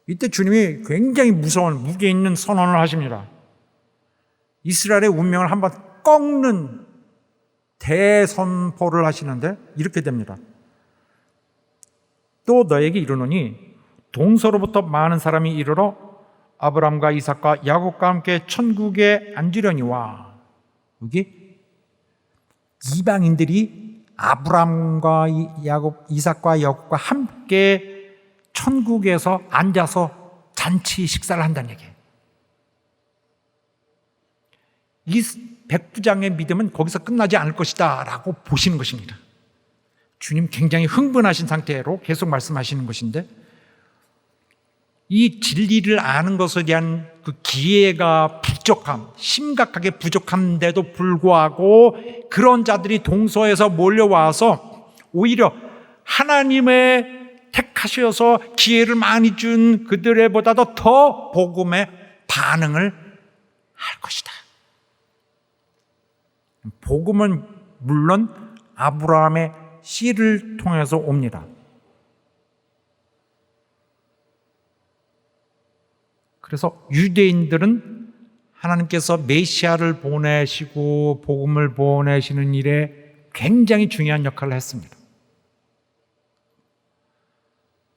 이때 주님이 굉장히 무서운 무게 있는 선언을 하십니다. 이스라엘의 운명을 한번 꺾는 대선포를 하시는데 이렇게 됩니다. 또 너에게 이르노니 동서로부터 많은 사람이 이르러 아브라함과 이삭과 야곱과 함께 천국에 앉으려니와. 여기 이방인들이 아브라함과 이삭과 야곱과 함께 천국에서 앉아서 잔치 식사를 한다는 얘기예요. 이 백부장의 믿음은 거기서 끝나지 않을 것이다 라고 보시는 것입니다. 주님 굉장히 흥분하신 상태로 계속 말씀하시는 것인데, 이 진리를 아는 것에 대한 그 기회가 부족함, 심각하게 부족한데도 불구하고 그런 자들이 동서에서 몰려와서 오히려 하나님의 택하셔서 기회를 많이 준 그들보다도 더 복음에 반응을 할 것이다. 복음은 물론 아브라함의 씨를 통해서 옵니다. 그래서 유대인들은 하나님께서 메시아를 보내시고 복음을 보내시는 일에 굉장히 중요한 역할을 했습니다.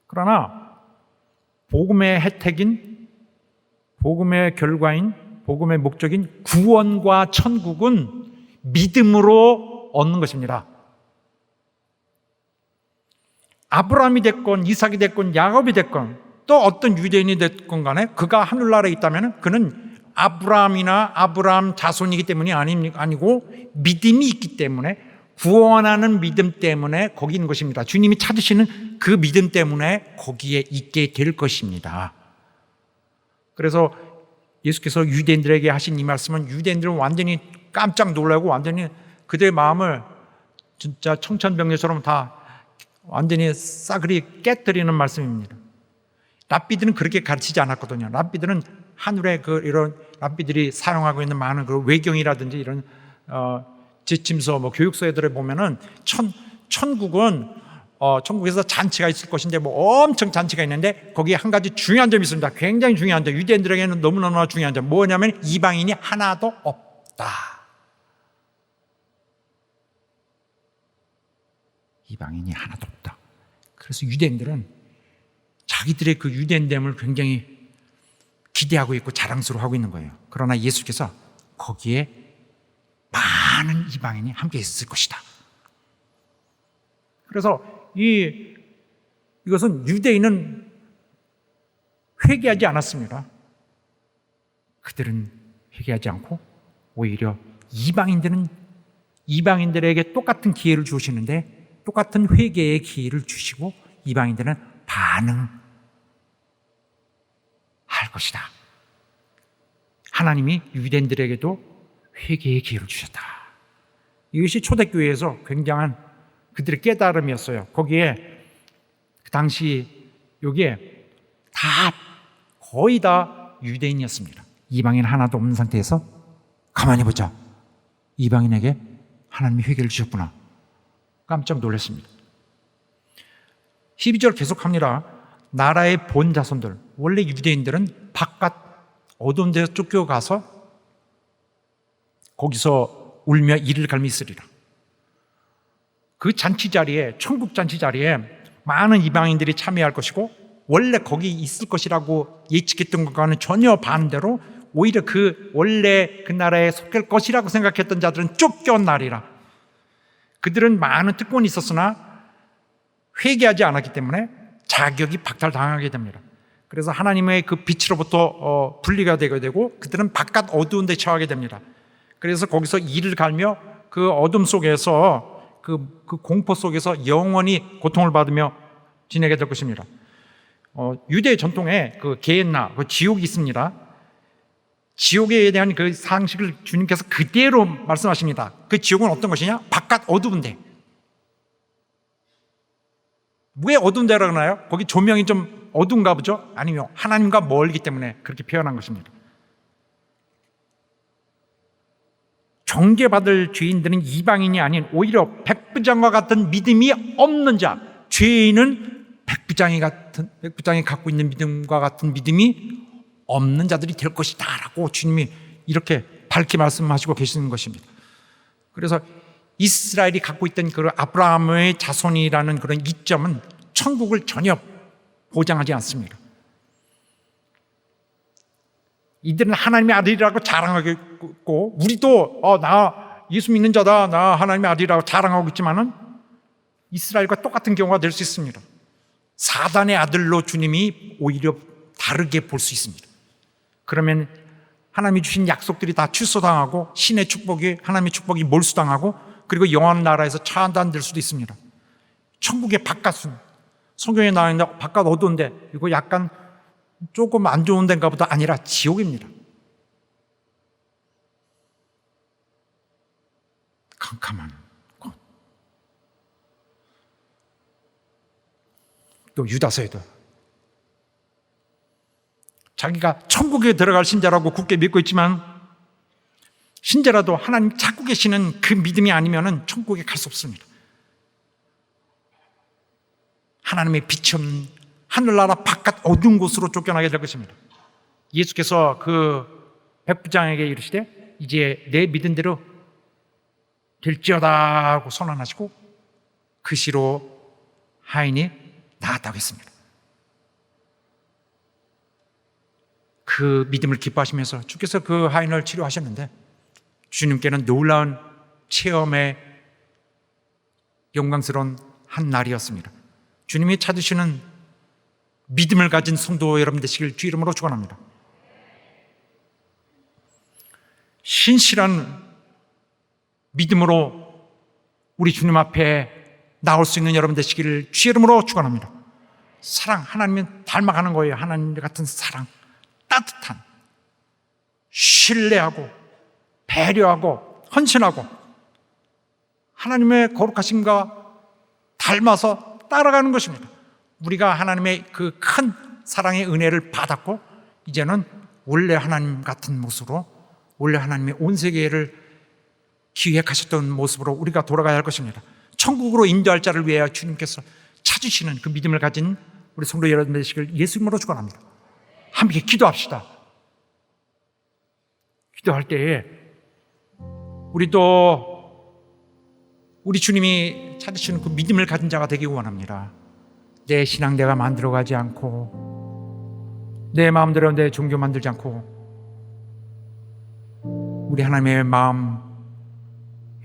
그러나 복음의 혜택인, 복음의 결과인, 복음의 목적인 구원과 천국은 믿음으로 얻는 것입니다. 아브라함이 됐건 이삭이 됐건 야곱이 됐건 또 어떤 유대인이 됐건 간에 그가 하늘나라에 있다면 그는 아브라함이나 아브라함 자손이기 때문이 아니고 믿음이 있기 때문에, 구원하는 믿음 때문에 거기 있는 것입니다. 주님이 찾으시는 그 믿음 때문에 거기에 있게 될 것입니다. 그래서 예수께서 유대인들에게 하신 이 말씀은 유대인들은 완전히 깜짝 놀라고 완전히 그들의 마음을 진짜 청천벽력처럼 다 완전히 싸그리 깨뜨리는 말씀입니다. 랍비들은 그렇게 가르치지 않았거든요. 랍비들은 하늘에 이런 랍비들이 사용하고 있는 많은 그 외경이라든지 이런 지침서, 교육서에들에 보면은 천국에서 잔치가 있을 것인데 엄청 잔치가 있는데 거기에 한 가지 중요한 점이 있습니다. 굉장히 중요한 점, 유대인들에게는 너무너무 중요한 점, 뭐냐면 이방인이 하나도 없다. 이방인이 하나도 없다. 그래서 유대인들은 자기들의 그 유대인됨을 굉장히 기대하고 있고 자랑스러워하고 있는 거예요. 그러나 예수께서 거기에 많은 이방인이 함께 있을 것이다. 그래서 이것은 유대인은 회개하지 않았습니다. 그들은 회개하지 않고 오히려 이방인들에게 똑같은 기회를 주시는데 똑같은 회개의 기회를 주시고 이방인들은 반응할 것이다. 하나님이 유대인들에게도 회개의 기회를 주셨다. 이것이 초대교회에서 굉장한 그들의 깨달음이었어요. 거기에 그 당시 여기에 거의 다 유대인이었습니다. 이방인 하나도 없는 상태에서 가만히 보자, 이방인에게 하나님이 회개를 주셨구나. 깜짝 놀랐습니다. 12절 계속합니다. 나라의 본 자손들, 원래 유대인들은 바깥 어두운 데서 쫓겨가서 거기서 울며 이를 갈미 있으리라. 그 잔치 자리에, 천국 잔치 자리에 많은 이방인들이 참여할 것이고 원래 거기 있을 것이라고 예측했던 것과는 전혀 반대로 오히려 원래 그 나라에 속할 것이라고 생각했던 자들은 쫓겨나리라. 그들은 많은 특권이 있었으나 회개하지 않았기 때문에 자격이 박탈당하게 됩니다. 그래서 하나님의 그 빛으로부터 분리가 되게 되고 그들은 바깥 어두운 데 처하게 됩니다. 그래서 거기서 이를 갈며 그 어둠 속에서 그 공포 속에서 영원히 고통을 받으며 지내게 될 것입니다. 유대 전통에 그 게헨나, 그 지옥이 있습니다. 지옥에 대한 그 상식을 주님께서 그대로 말씀하십니다. 그 지옥은 어떤 것이냐? 바깥 어두운데. 왜 어두운 데라 그러나요? 거기 조명이 좀 어두운가 보죠? 아니면 하나님과 멀기 때문에 그렇게 표현한 것입니다. 경계받을 죄인들은 이방인이 아닌 오히려 백부장과 같은 믿음이 없는 자, 죄인은 백부장이 갖고 있는 믿음과 같은 믿음이 없는 자들이 될 것이다 라고 주님이 이렇게 밝게 말씀하시고 계시는 것입니다. 그래서 이스라엘이 갖고 있던 그 아브라함의 자손이라는 그런 이점은 천국을 전혀 보장하지 않습니다. 이들은 하나님의 아들이라고 자랑하고 우리도 나 예수 믿는 자다, 나 하나님의 아들이라고 자랑하고 있지만은 이스라엘과 똑같은 경우가 될 수 있습니다. 사단의 아들로 주님이 오히려 다르게 볼 수 있습니다. 그러면 하나님이 주신 약속들이 다 취소당하고 신의 축복이, 하나님의 축복이 몰수당하고 그리고 영원한 나라에서 차단될 수도 있습니다. 천국의 바깥은 성경에 나와 있는 바깥 어두운데 이거 약간 조금 안 좋은 데인가 보다 아니라 지옥입니다. 캄캄한 곳. 또 유다서에도 자기가 천국에 들어갈 신자라고 굳게 믿고 있지만 신자라도 하나님 찾고 계시는 그 믿음이 아니면 천국에 갈 수 없습니다. 하나님의 빛이 없는 하늘나라 바깥 어두운 곳으로 쫓겨나게 될 것입니다. 예수께서 그 백부장에게 이르시되 이제 내 믿은 대로 될지어다 하고 선언하시고 그 시로 하인이 나았다고 했습니다. 그 믿음을 기뻐하시면서 주께서 그 하인을 치료하셨는데 주님께는 놀라운 체험의 영광스러운 한 날이었습니다. 주님이 찾으시는 믿음을 가진 성도 여러분 되시길 주 이름으로 축원합니다. 신실한 믿음으로 우리 주님 앞에 나올 수 있는 여러분 되시기를 주 이름으로 축원합니다. 사랑, 하나님은 닮아가는 거예요. 하나님 같은 사랑, 따뜻한, 신뢰하고 배려하고 헌신하고 하나님의 거룩하심과 닮아서 따라가는 것입니다. 우리가 하나님의 그 큰 사랑의 은혜를 받았고 이제는 원래 하나님 같은 모습으로 원래 하나님의 온 세계를 기획하셨던 모습으로 우리가 돌아가야 할 것입니다. 천국으로 인도할 자를 위하여 주님께서 찾으시는 그 믿음을 가진 우리 성도 여러분 되시길 예수 이름으로 축원합니다. 함께 기도합시다. 기도할 때에 우리도 우리 주님이 찾으시는 그 믿음을 가진 자가 되기 원합니다. 내 신앙 내가 만들어가지 않고 내 마음대로 내 종교 만들지 않고 우리 하나님의 마음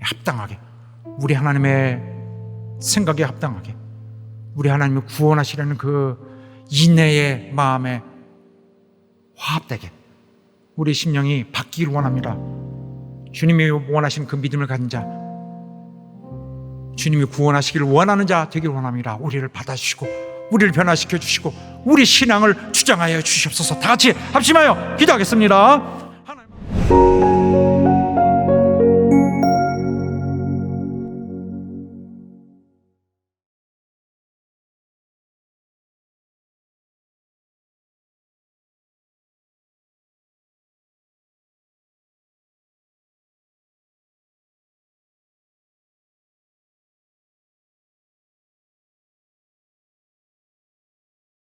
합당하게 우리 하나님의 생각에 합당하게 우리 하나님을 구원하시려는 그 인내의 마음에 화합되게 우리 심령이 바뀌기를 원합니다. 주님이 원하시는 그 믿음을 가진 자, 주님이 구원하시기를 원하는 자 되기를 원합니다. 우리를 받아주시고 우리를 변화시켜 주시고 우리 신앙을 주장하여 주시옵소서. 다 같이 합심하여 기도하겠습니다.